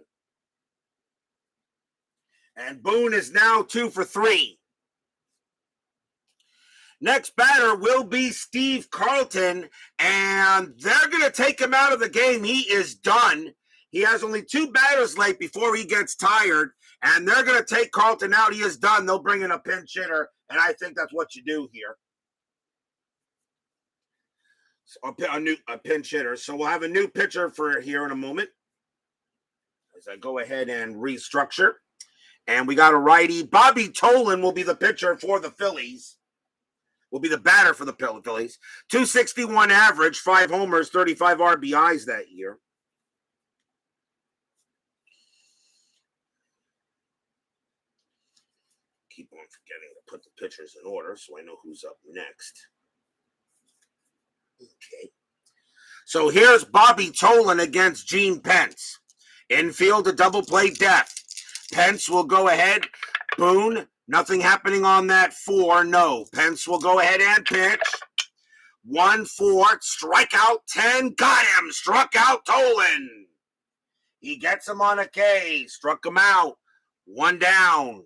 And Boone is now 2 for 3. Next batter will be Steve Carlton, and they're going to take him out of the game. He is done. He has only 2 batters left before he gets tired, and they're going to take Carlton out. He is done. They'll bring in a pinch hitter, and I think that's what you do here. A pinch hitter. So we'll have a new pitcher for here in a moment as I go ahead and restructure. And we got a righty. Bobby Tolan will be the pitcher for the Phillies. Will be the batter for the Phillies. 261 average, 5 homers, 35 RBIs that year. Keep on forgetting to put the pitchers in order so I know who's up next. Okay. So here's Bobby Tolan against Gene Pence. Infield, a double play depth. Pence will go ahead. Boone, nothing happening on that 4. No. Pence will go ahead and pitch. 1-4, strikeout 10. Got him. Struck out Tolan. He gets him on a K. Struck him out. 1 down.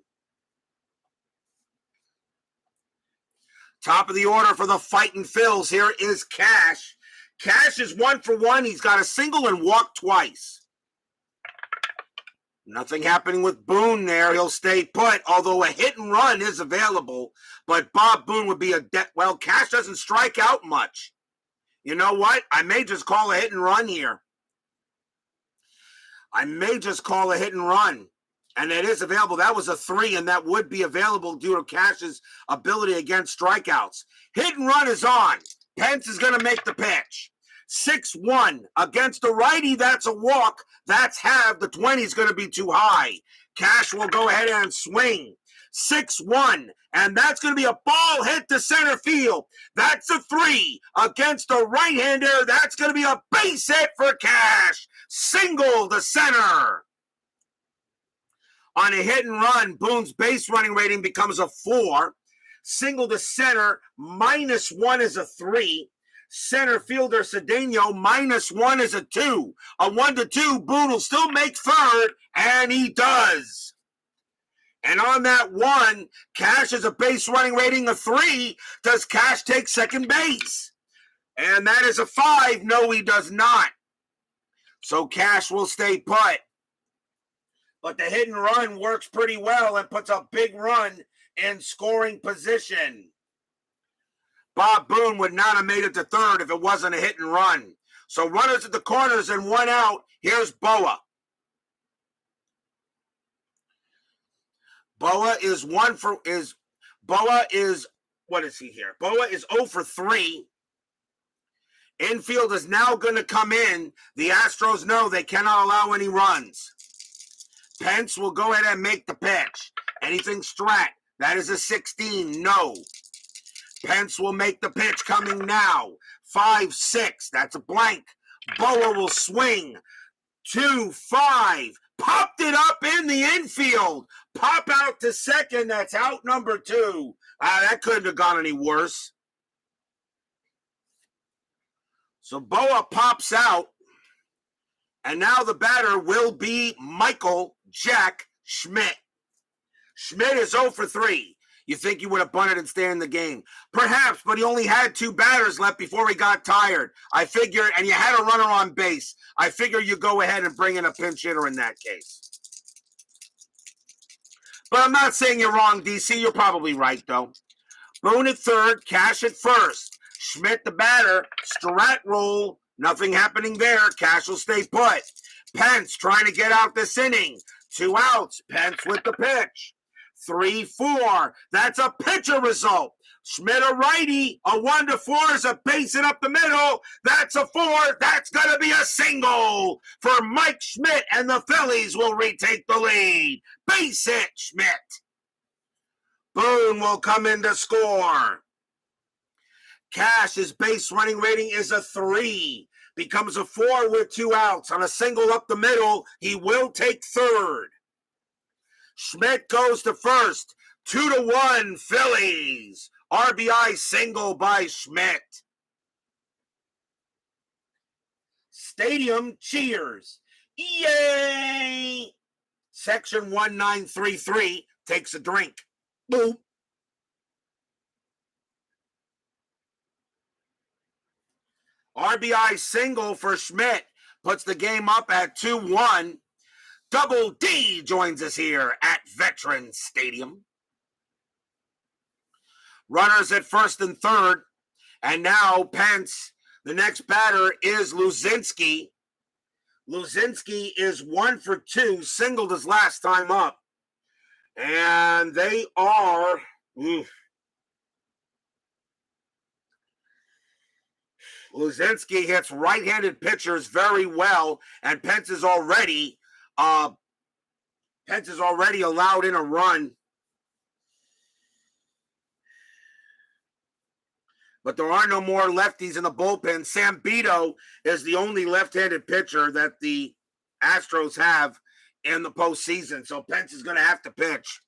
Top of the order for the Fightin' Phils. Here is Cash. Cash is 1 for 1. He's got a single and walked twice. Nothing happening with Boone there. He'll stay put, although a hit and run is available. But Bob Boone would be well, Cash doesn't strike out much. You know what? I may just call a hit and run here. And it is available. That was a 3, and that would be available due to Cash's ability against strikeouts. Hit and run is on. Pence is going to make the pitch. 6-1 against the righty. That's a walk. That's half. The 20 is going to be too high. Cash will go ahead and swing. 6-1, and that's going to be a ball hit to center field. That's a 3 against the right-hander. That's going to be a base hit for Cash. Single to center. On a hit and run, Boone's base running rating becomes a 4. Single to center, -1 is a 3. Center fielder Cedeno, -1 is a 2. A 1-2, Boone will still make third, and he does. And on that 1, Cash has a base running rating of 3. Does Cash take second base? And that is a 5. No, he does not. So Cash will stay put. But the hit and run works pretty well and puts a big run in scoring position. Bob Boone would not have made it to third if it wasn't a hit and run. So runners at the corners and 1 out. Here's Boa. Boa is what is he here? Boa is 0 for 3. Infield is now going to come in. The Astros know they cannot allow any runs. Pence will go ahead and make the pitch. Anything Strat? That is a 16. No. Pence will make the pitch coming now. 5-6. That's a blank. Boa will swing. 2-5. Popped it up in the infield. Pop out to second. That's out number 2. That couldn't have gone any worse. So Boa pops out. And now the batter will be Michael Jack Schmidt. Schmidt is 0 for 3. You think he would have bunted and stayed in the game? Perhaps, but he only had 2 batters left before he got tired. I figure, and you had a runner on base. I figure you go ahead and bring in a pinch hitter in that case. But I'm not saying you're wrong, DC. You're probably right, though. Boone at third, Cash at first. Schmidt the batter, Strat roll. Nothing happening there. Cash will stay put. Pence trying to get out this inning. 2 outs. Pence with the pitch. 3-4. That's a pitcher result. Schmidt a righty. A 1-4 is a base hit up the middle. That's a 4. That's going to be a single for Mike Schmidt, and the Phillies will retake the lead. Base hit, Schmidt. Boone will come in to score. Cash's base running rating is a 3. Becomes a 4 with 2 outs. On a single up the middle, he will take third. Schmidt goes to first. 2-1 Phillies. RBI single by Schmidt. Stadium cheers. Yay! Section 1933 takes a drink. Boom. RBI single for Schmidt puts the game up at 2-1. Double D joins us here at Veterans Stadium. Runners at first and third. And now Pence, the next batter is Luzinski. Luzinski is 1 for 2, singled his last time up. And they are... Luzinski hits right-handed pitchers very well, and Pence is already allowed in a run. But there are no more lefties in the bullpen. Sam Beto is the only left-handed pitcher that the Astros have in the postseason, so Pence is going to have to pitch.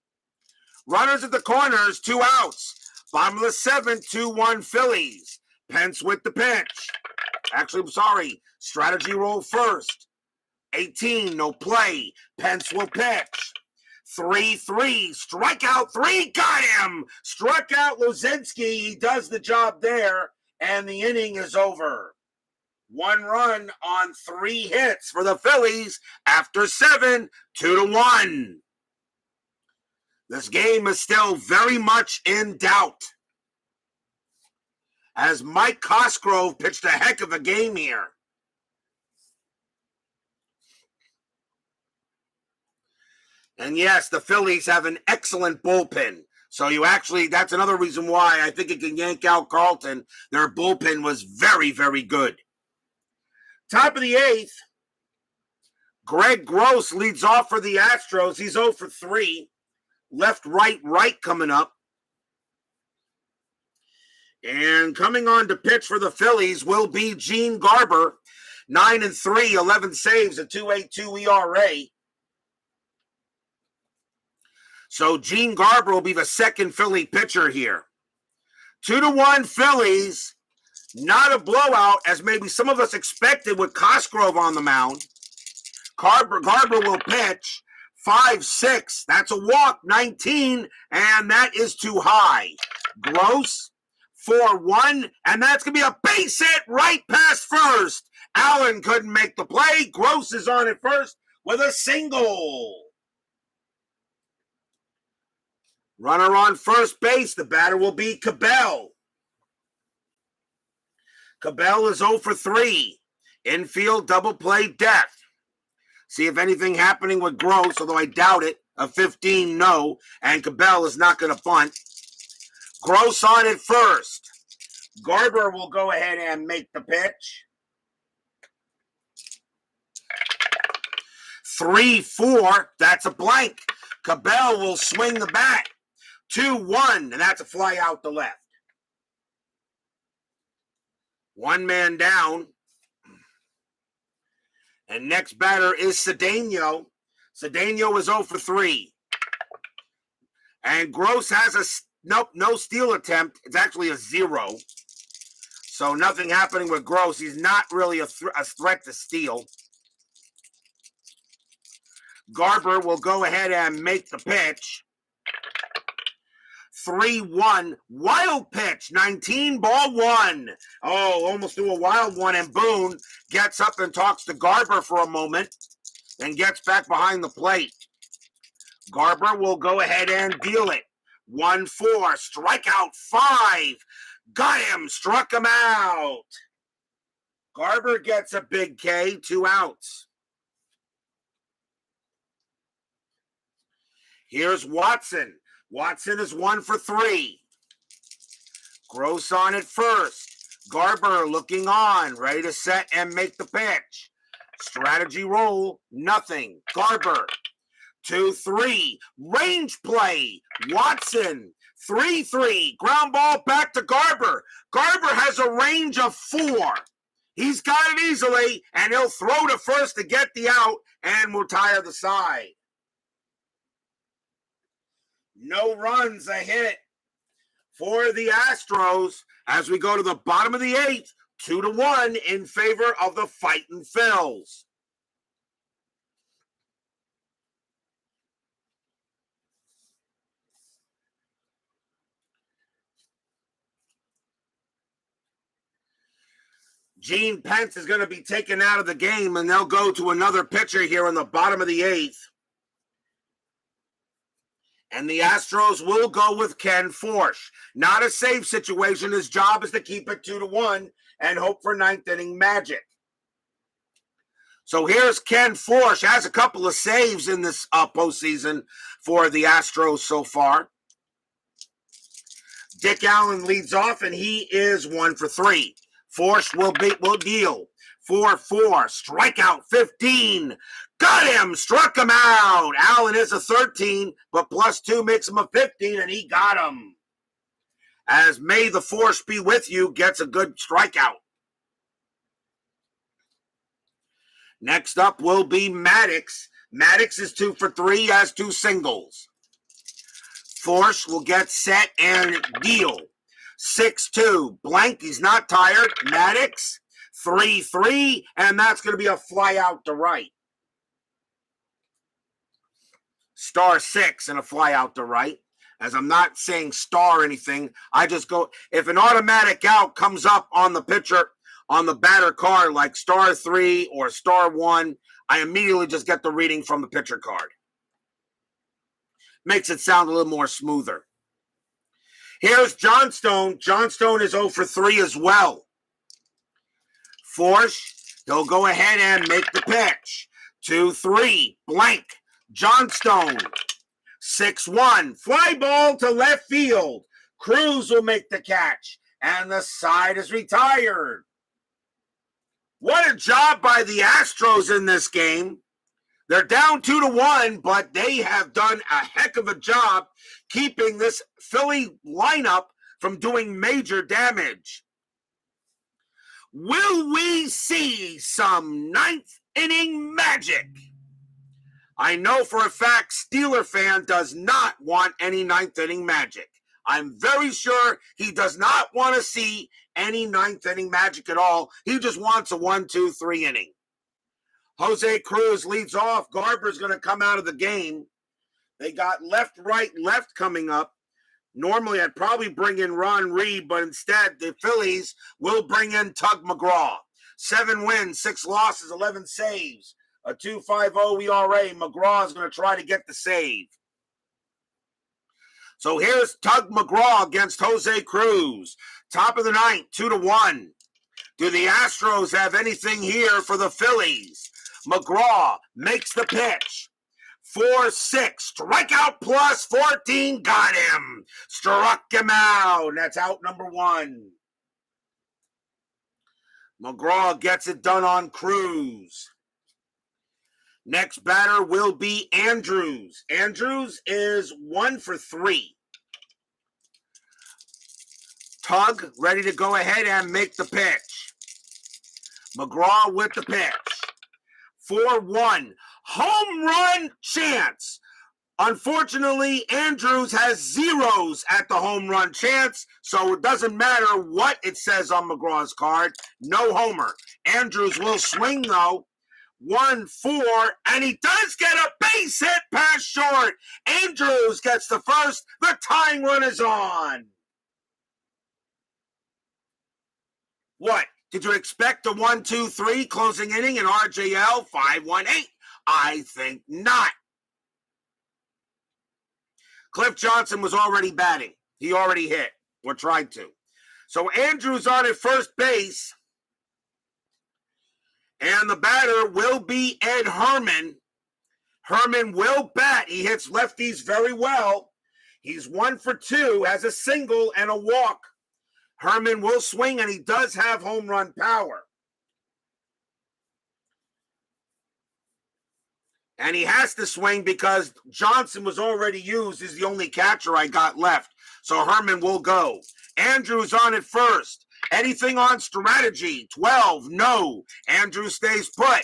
Runners at the corners, 2 outs. Bottom of the 7th, 2-1 Phillies. Pence with the pitch. Actually, I'm sorry. Strategy roll first. 18, no play. Pence will pitch. 3-3, strikeout 3, got him! Struck out Luzinski, he does the job there, and the inning is over. 1 run on 3 hits for the Phillies after 7, 2-1. This game is still very much in doubt, as Mike Cosgrove pitched a heck of a game here. And yes, the Phillies have an excellent bullpen. So that's another reason why I think it can yank out Carlton. Their bullpen was very, very good. Top of the 8th, Greg Gross leads off for the Astros. He's 0 for 3. Left, right coming up. And coming on to pitch for the Phillies will be Gene Garber. 9 and 3, 11 saves, a 2.82 ERA. So Gene Garber will be the second Philly pitcher here. 2-1 Phillies. Not a blowout as maybe some of us expected with Cosgrove on the mound. Garber will pitch. 5-6. That's a walk. 19. And that is too high. Gross. 4-1. And that's going to be a base hit right past first. Allen couldn't make the play. Gross is on at first with a single. Runner on first base. The batter will be Cabell. Cabell is 0 for 3. Infield double play death. See if anything happening with Gross, although I doubt it. A 15, no. And Cabell is not going to bunt. Gross on at first. Garber will go ahead and make the pitch. 3-4. That's a blank. Cabell will swing the bat. 2-1, and that's a fly out the left. 1 man down. And next batter is Cedeno. Cedeno is 0 for 3. And Gross has no steal attempt. It's actually a 0. So nothing happening with Gross. He's not really a threat to steal. Garber will go ahead and make the pitch. 3-1, wild pitch, 19, ball 1. Oh, almost threw a wild one, and Boone gets up and talks to Garber for a moment, then gets back behind the plate. Garber will go ahead and deal it. 1-4, strikeout 5. Got him, struck him out. Garber gets a big K, 2 outs. Here's Watson. Watson is 1 for 3. Gross on at first. Garber looking on, ready to set and make the pitch. Strategy roll, nothing. Garber, 2-3. Range play, Watson, 3-3. Ground ball back to Garber. Garber has a range of 4. He's got it easily, and he'll throw to first to get the out and will retire the side. No runs, a hit for the Astros as we go to the bottom of the 8th, 2-1 in favor of the Fightin' Phils. Gene Pence is going to be taken out of the game, and they'll go to another pitcher here in the bottom of the 8th. And the Astros will go with Ken Forsch. Not a save situation. His job is to keep it 2-1 and hope for 9th inning magic. So here's Ken Forsch. Has a couple of saves in this postseason for the Astros so far. Dick Allen leads off, and he is 1 for 3. Forsch will deal 4-4. Strikeout 15. Got him. Struck him out. Allen is a 13, but +2 makes him a 15, and he got him. As May the Force be with you gets a good strikeout. Next up will be Maddox. Maddox is 2 for 3, has 2 singles. Force will get set and deal. 6-2. Blank, he's not tired. Maddox, 3-3, and that's going to be a fly out to right. Star 6 and a fly out to right. As I'm not saying star or anything, I just go, if an automatic out comes up on the pitcher, on the batter card, like star 3 or star 1, I immediately just get the reading from the pitcher card. Makes it sound a little more smoother. Here's Johnstone. Johnstone is 0 for 3 as well. Forsch, he'll go ahead and make the pitch. 2-3, blank. Johnstone, 6-1. Fly ball to left field. Cruz will make the catch, and the side is retired. What a job by the Astros in this game. They're down 2-1, but they have done a heck of a job keeping this Philly lineup from doing major damage. Will we see some 9th inning magic? I know for a fact Steeler fan does not want any 9th inning magic. I'm very sure he does not want to see any 9th inning magic at all. He just wants a 1, 2, 3 inning. Jose Cruz leads off. Garber's going to come out of the game. They got left, right, left coming up. Normally, I'd probably bring in Ron Reed, but instead, the Phillies will bring in Tug McGraw. 7 wins, 6 losses, 11 saves. A 2.50 ERA. McGraw is going to try to get the save. So here's Tug McGraw against Jose Cruz. Top of the 9th, 2-1. Do the Astros have anything here for the Phillies? McGraw makes the pitch. 4-6. Strikeout +14. Got him. Struck him out. That's out number 1. McGraw gets it done on Cruz. Next batter will be Andrews. Andrews is 1 for 3. Tug ready to go ahead and make the pitch. McGraw with the pitch. 4-1. Home run chance. Unfortunately, Andrews has zeros at the home run chance, so it doesn't matter what it says on McGraw's card. No homer. Andrews will swing, though. 1-4, and he does get a base hit past short. Andrews gets the first. The tying run is on. What? Did you expect a 1, 2, 3 closing inning in RJL 5-1-8? I think not. Cliff Johnson was already batting. He already hit, or tried to. So Andrews on at first base. And the batter will be Ed Herman. Herman will bat. He hits lefties very well. He's 1 for 2, has a single and a walk. Herman will swing, and he does have home run power. And he has to swing because Johnson was already used as the only catcher I got left. So Herman will go. Andrews on at first. Anything on strategy? 12, no. Andrews stays put.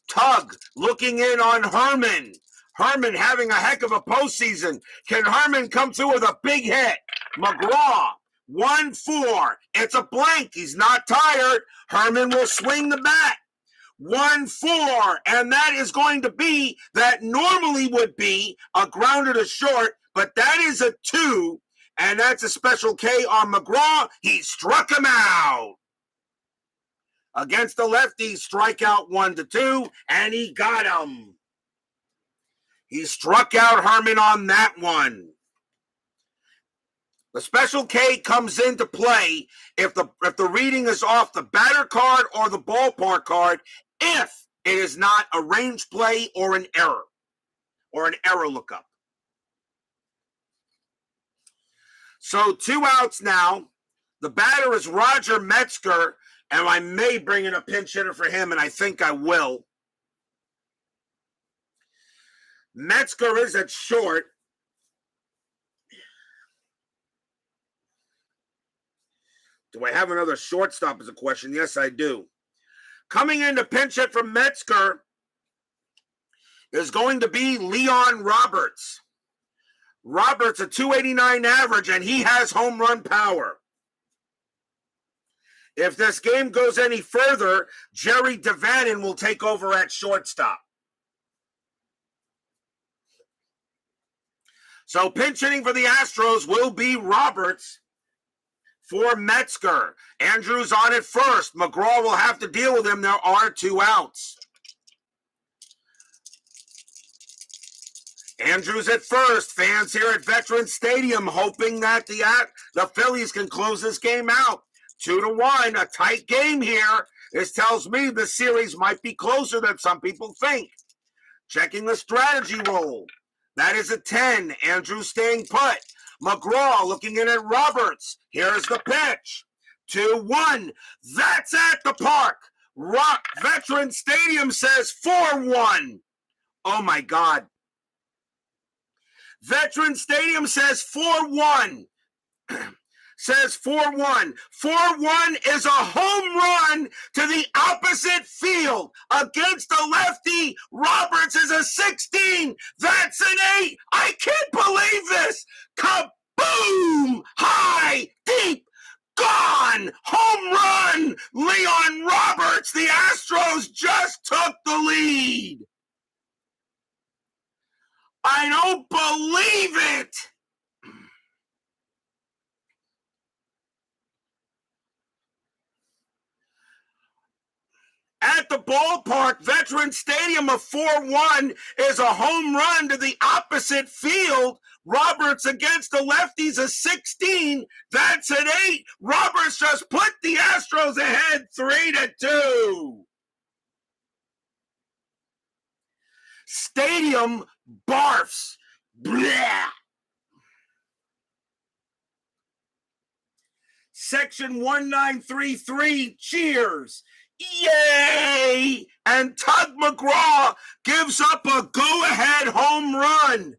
Tug looking in on Herman. Herman having a heck of a postseason. Can Herman come through with a big hit? McGraw, 1-4. It's a blank. He's not tired. Herman will swing the bat. 1-4. And that is going to be, that normally would be a grounder to short, but that is a 2. And that's a special K on McGraw. He struck him out. Against the lefty, strikeout 1-2, and he got him. He struck out Herman on that one. The special K comes into play if the reading is off the batter card or the ballpark card, if it is not a range play or an error lookup. So 2 outs now. The batter is Roger Metzger, and I may bring in a pinch hitter for him, and I think I will. Metzger is at short. Do I have another shortstop is a question? Yes, I do. Coming in to pinch hit from Metzger is going to be Leon Roberts. Roberts a 289 average, and he has home run power. If this game goes any further, Jerry Devannon will take over at shortstop. So pinch hitting for the Astros will be Roberts for Metzger. Andrews on at first. McGraw will have to deal with him. There are 2 outs. Andrews at first. Fans here at Veterans Stadium hoping that the Phillies can close this game out. 2-1, a tight game here. This tells me the series might be closer than some people think. Checking the strategy roll. That is a 10. Andrews staying put. McGraw looking in at Roberts. Here's the pitch. 2-1. That's at the park. Veterans Stadium says 4-1. Oh, my God. Veterans Stadium says 4-1. Says 4-1. 4-1 is a home run to the opposite field. Against the lefty, Roberts is a 16. That's an 8. I can't believe this. Kaboom! High, deep, gone! Home run! Leon Roberts. The Astros just took the lead. I don't believe it. At the ballpark, Veterans Stadium, a 4-1 is a home run to the opposite field. Roberts against the lefties, a 16. That's an 8. Roberts just put the Astros ahead 3-2. Stadium barfs. Blah. Section 1933 cheers. Yay! And Tug McGraw gives up a go-ahead home run.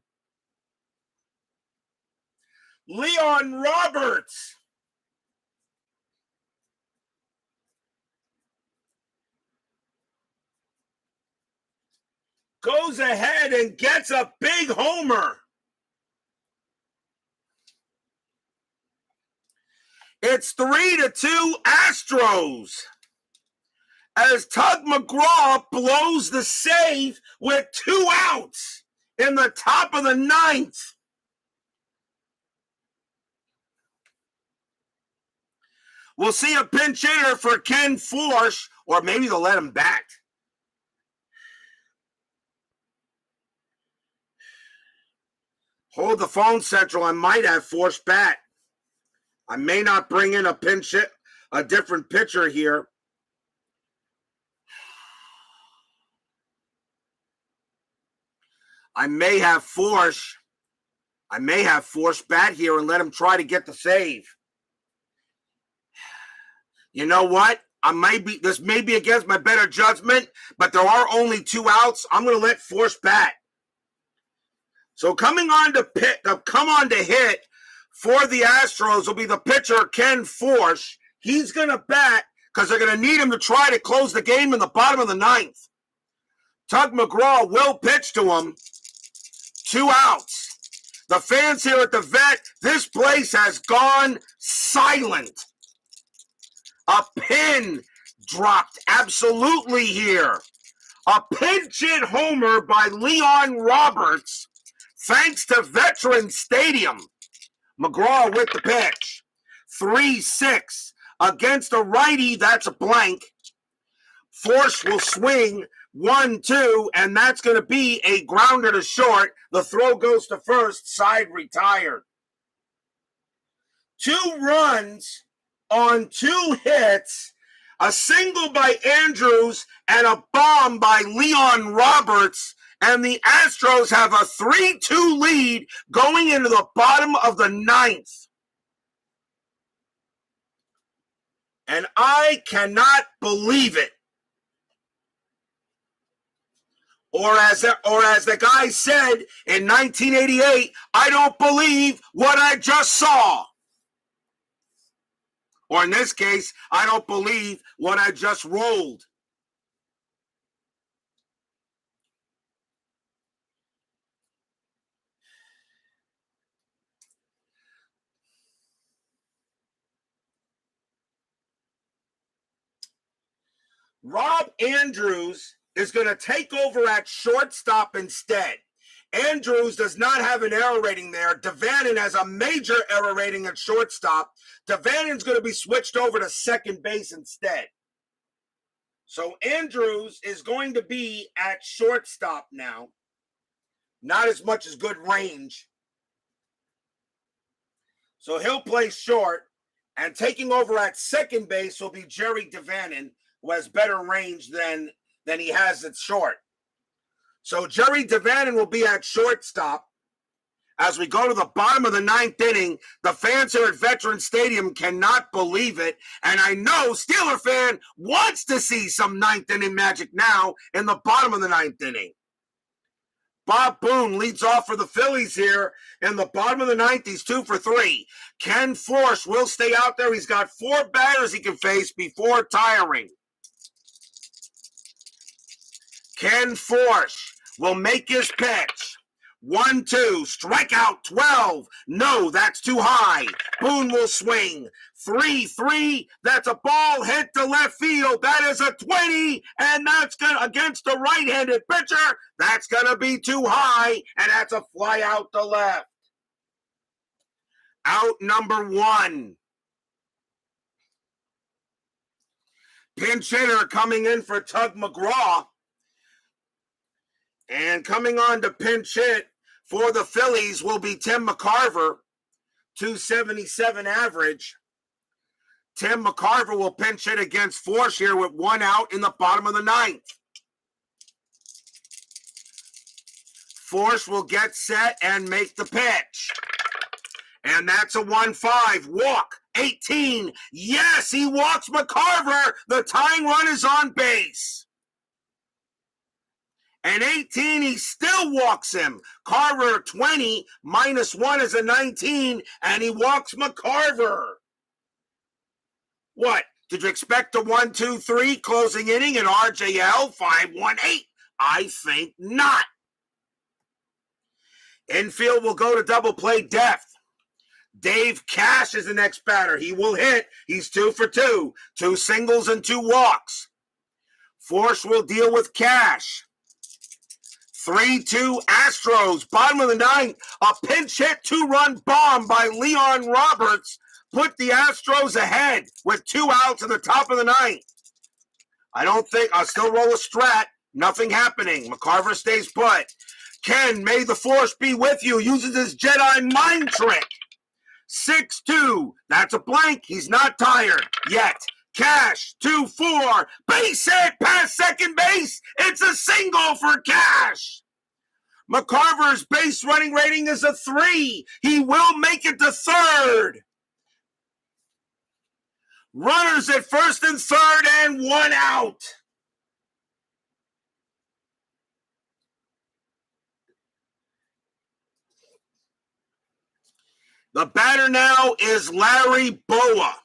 Leon Roberts goes ahead and gets a big homer. It's 3-2 Astros. As Tug McGraw blows the save with 2 outs in the top of the 9th. We'll see a pinch hitter for Ken Forsch, or maybe they'll let him bat. Hold the phone, Central. I might have Forsch bat. I may not bring in a pinch hit, a different pitcher here. I may have Forsch bat here and let him try to get the save. You know what? This may be against my better judgment, but there are only 2 outs. I'm going to let Forsch bat. So coming on to hit for the Astros will be the pitcher Ken Forsch. He's going to bat because they're going to need him to try to close the game in the bottom of the 9th. Tug McGraw will pitch to him. 2 outs. The fans here at the Vet, this place has gone silent. A pin dropped absolutely here. A pinch hit homer by Leon Roberts, thanks to Veterans Stadium. McGraw with the pitch. 3-6 against a righty. That's a blank. Force will swing 1-2, and that's going to be a grounder to short. The throw goes to first, side retired. 2 runs on 2 hits, a single by Andrews and a bomb by Leon Roberts, and the Astros have a 3-2 lead going into the bottom of the 9th. And I cannot believe it. Or as the guy said in 1988, I don't believe what I just saw. Or in this case, I don't believe what I just rolled. Rob Andrews is going to take over at shortstop instead. Andrews does not have an error rating there. Devannon has a major error rating at shortstop. Devannon's going to be switched over to second base instead. So Andrews is going to be at shortstop now. Not as much as good range. So he'll play short. And taking over at second base will be Jerry Devannon, who has better range than he has at short. So Jerry Devannon will be at shortstop. As we go to the bottom of the 9th inning, the fans here at Veterans Stadium cannot believe it. And I know Steeler fan wants to see some 9th inning magic now in the bottom of the 9th inning. Bob Boone leads off for the Phillies here in the bottom of the 9th. He's 2 for 3. Ken Force will stay out there. He's got 4 batters he can face before tiring. Ken Force will make his pitch. 1-2, strikeout 12. No, that's too high. Boone will swing. 3-3, that's a ball hit to left field. That is a 20, and that's gonna against the right-handed pitcher. That's gonna be too high, and that's a fly out to left. Out number 1. Pinch hitter coming in for Tug McGraw. And coming on to pinch hit for the Phillies will be Tim McCarver, 277 average. Tim McCarver will pinch hit against Force here with 1 out in the bottom of the 9th. Force will get set and make the pitch. And that's a 1-5. Walk, 18. Yes, he walks McCarver. The tying run is on base. And 18, he still walks him. Carver, 20, -1 is a 19, and he walks McCarver. What? Did you expect a 1-2-3 closing inning in RJL 5-1-8? I think not. Infield will go to double play depth. Dave Cash is the next batter. He will hit. He's 2 for 2. 2 singles and 2 walks. Force will deal with Cash. 3-2 Astros, bottom of the 9th, a pinch hit 2-run bomb by Leon Roberts put the Astros ahead with 2 outs in the top of the 9th. I'll still roll a strat, nothing happening. McCarver stays put. Ken, may the Force be with you, uses his Jedi mind trick. 6-2, that's a blank, he's not tired yet. Cash, 2-4, base hit past second base. It's a single for Cash. McCarver's base running rating is a 3. He will make it to third. Runners at first and third and 1 out. The batter now is Larry Boa.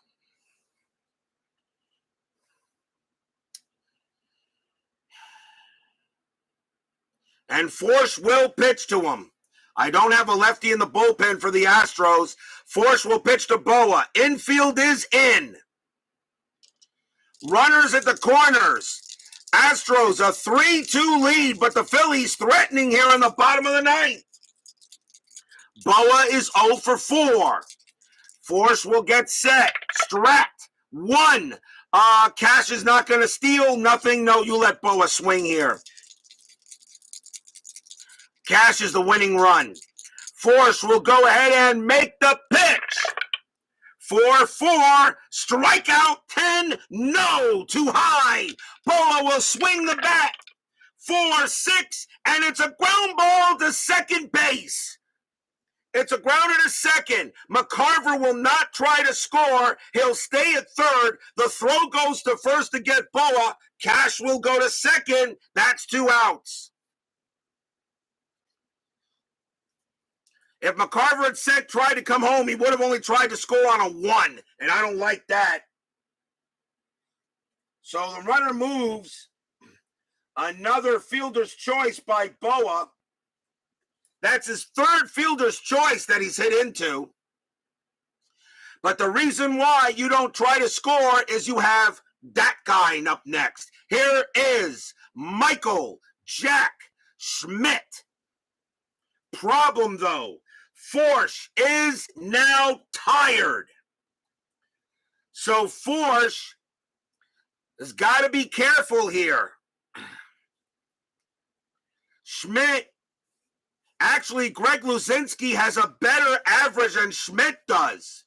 And Force will pitch to him. I don't have a lefty in the bullpen for the Astros. Force will pitch to Boa. Infield is in. Runners at the corners. Astros a 3-2 lead, but the Phillies threatening here in the bottom of the 9th. Boa is 0 for 4. Force will get set. Strat. 1. Cash is not going to steal. Nothing. No, you let Boa swing here. Cash is the winning run. Force will go ahead and make the pitch. 4-4. Strikeout 10. No. Too high. Boa will swing the bat. 4-6. And it's a ground ball to second base. It's a grounder to second. McCarver will not try to score. He'll stay at third. The throw goes to first to get Boa. Cash will go to second. That's 2 outs. If McCarver had said tried to come home, he would have only tried to score on a 1. And I don't like that. So the runner moves. Another fielder's choice by Boa. That's his third fielder's choice that he's hit into. But the reason why you don't try to score is you have that guy up next. Here is Michael Jack Schmidt. Problem, though, Forsh is now tired. So Forsh has got to be careful here. Schmidt. Actually, Greg Luzinski has a better average than Schmidt does.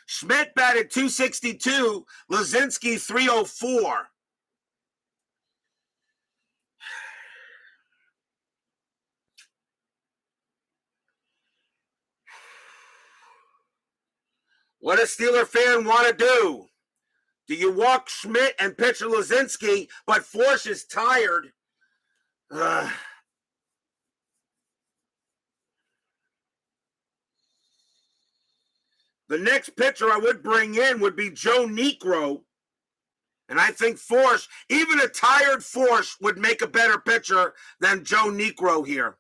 Schmidt batted .262, Luzinski .304. What does Steeler fan want to do? Do you walk Schmidt and pitch Luzinski, but Forsh is tired? The next pitcher I would bring in would be Joe Niekro. And I think Forsh, even a tired Forsh, would make a better pitcher than Joe Niekro here.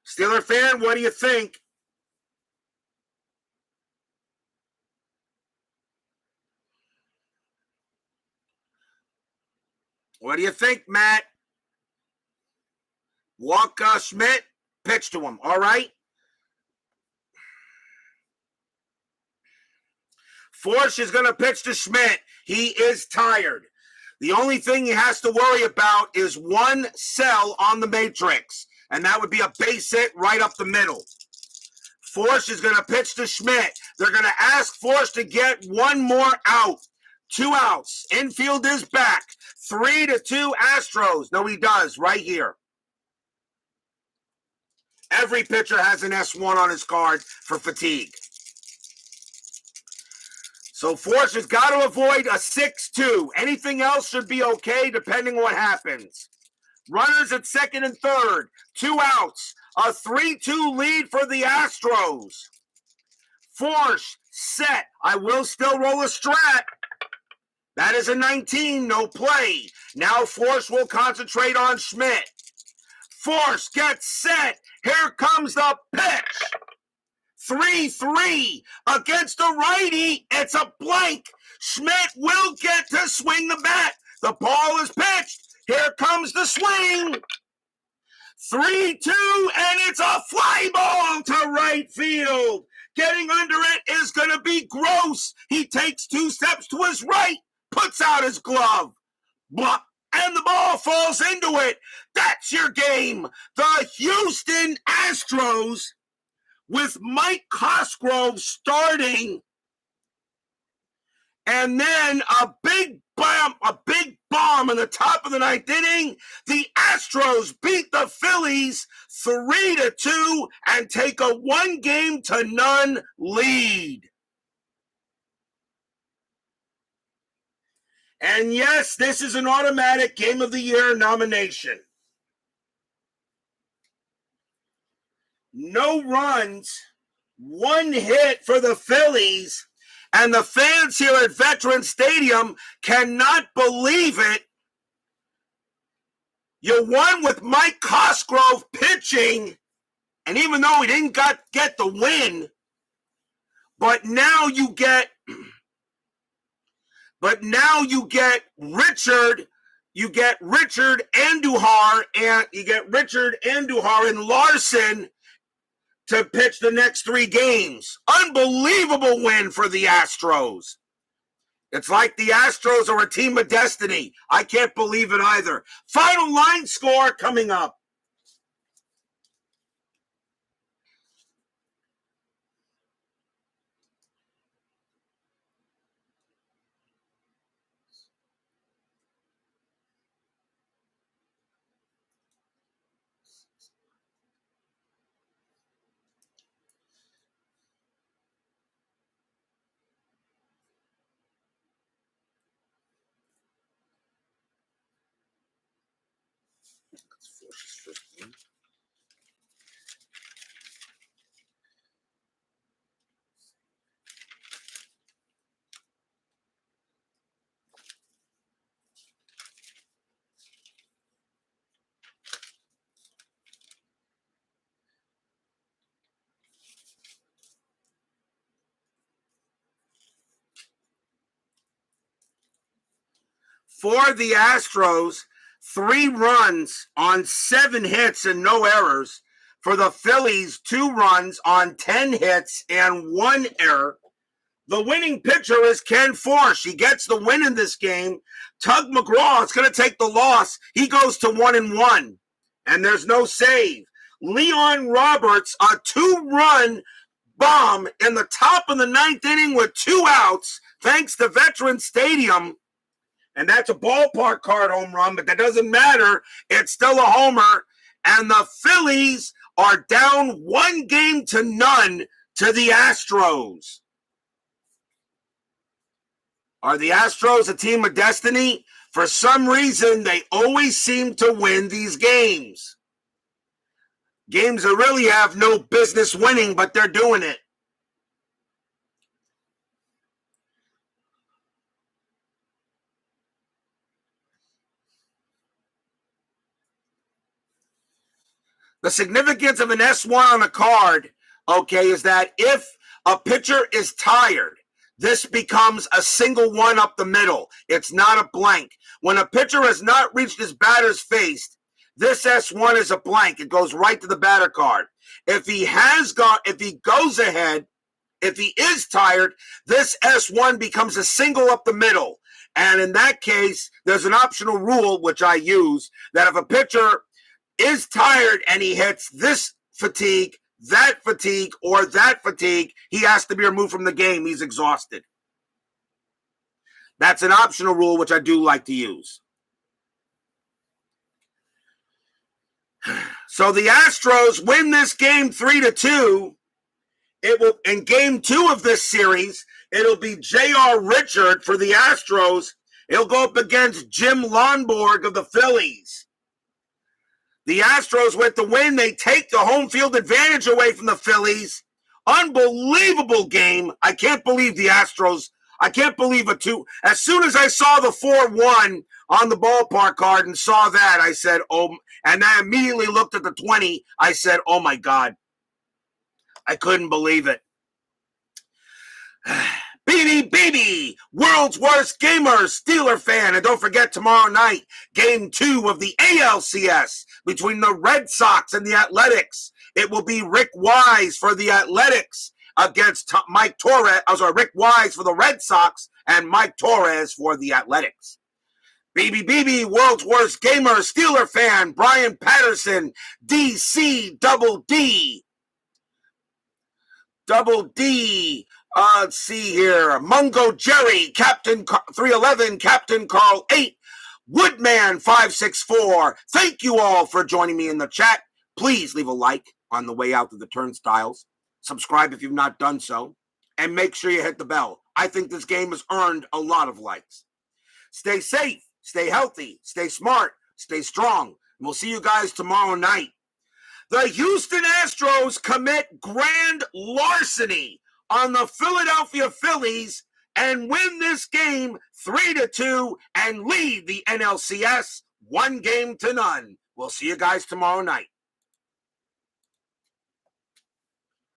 Steeler fan, what do you think? What do you think, Matt? Walk Schmidt, pitch to him, all right? Forsh is going to pitch to Schmidt. He is tired. The only thing he has to worry about is one cell on the matrix, and that would be a base hit right up the middle. Forsh is going to pitch to Schmidt. They're going to ask Forsh to get one more out. 2 outs. Infield is back. 3-2 Astros. No, he does right here. Every pitcher has an S1 on his card for fatigue. So Forsh has got to avoid a 6-2. Anything else should be okay depending on what happens. Runners at second and third. 2 outs. A 3-2 lead for the Astros. Forsh set. I will still roll a strat. That is a 19, no play. Now Forsh will concentrate on Schmidt. Forsh gets set. Here comes the pitch. 3-3 against a righty. It's a blank. Schmidt will get to swing the bat. The ball is pitched. Here comes the swing. 3-2, and it's a fly ball to right field. Getting under it is going to be Gross. He takes 2 steps to his right. Puts out his glove, blah, and the ball falls into it. That's your game. The Houston Astros, with Mike Cosgrove starting, and then a big bomb in the top of the 9th inning. The Astros beat the Phillies 3-2 and take a 1-0 lead. And yes, this is an automatic Game of the Year nomination. No runs, 1 hit for the Phillies, and the fans here at Veterans Stadium cannot believe it. You won with Mike Cosgrove pitching, and even though he didn't get the win, but now you get Richard, you get Richard Andujar and Larson to pitch the next 3 games. Unbelievable win for the Astros. It's like the Astros are a team of destiny. I can't believe it either. Final line score coming up. For the Astros, 3 runs on 7 hits and no errors. For the Phillies, 2 runs on 10 hits and 1 error. The winning pitcher is Ken Forsch. He gets the win in this game. Tug McGraw is going to take the loss. He goes to 1-1, and there's no save. Leon Roberts, a 2-run bomb in the top of the 9th inning with 2 outs, thanks to Veterans Stadium. And that's a ballpark card home run, but that doesn't matter. It's still a homer. And the Phillies are down 1-0 to the Astros. Are the Astros a team of destiny? For some reason, they always seem to win these games. Games that really have no business winning, but they're doing it. The significance of an S1 on a card, okay, is that if a pitcher is tired, this becomes a single one up the middle. It's not a blank. When a pitcher has not reached his batter's face, this S1 is a blank. It goes right to the batter card. If he goes ahead, if he is tired, this S1 becomes a single up the middle. And in that case, there's an optional rule, which I use, that if a pitcher is tired and he hits this fatigue, that fatigue, or that fatigue, he has to be removed from the game. He's exhausted. That's an optional rule, which I do like to use. So the Astros win this game 3-2. It will, in game 2 of this series, it'll be J.R. Richard for the Astros. He'll go up against Jim Lonborg of the Phillies. The Astros, with the win, they take the home field advantage away from the Phillies. Unbelievable game. I can't believe the Astros. I can't believe it, too. As soon as I saw the 4-1 on the ballpark card and saw that, I said, oh, and I immediately looked at the 20. I said, oh, my God. I couldn't believe it. BB, world's worst gamer, Steeler fan. And don't forget, tomorrow night, game 2 of the ALCS between the Red Sox and the Athletics. It will be Rick Wise for the Athletics against Mike Torres. Rick Wise for the Red Sox and Mike Torres for the Athletics. BB, world's worst gamer, Steeler fan, Brian Patterson, DC, Double D. Let's see here. Mungo Jerry, Captain 311, Captain Carl 8, Woodman 564. Thank you all for joining me in the chat. Please leave a like on the way out to the turnstiles. Subscribe if you've not done so. And make sure you hit the bell. I think this game has earned a lot of likes. Stay safe, stay healthy, stay smart, stay strong. And we'll see you guys tomorrow night. The Houston Astros commit grand larceny on the Philadelphia Phillies and win this game 3-2 and lead the NLCS 1-0. We'll see you guys tomorrow night.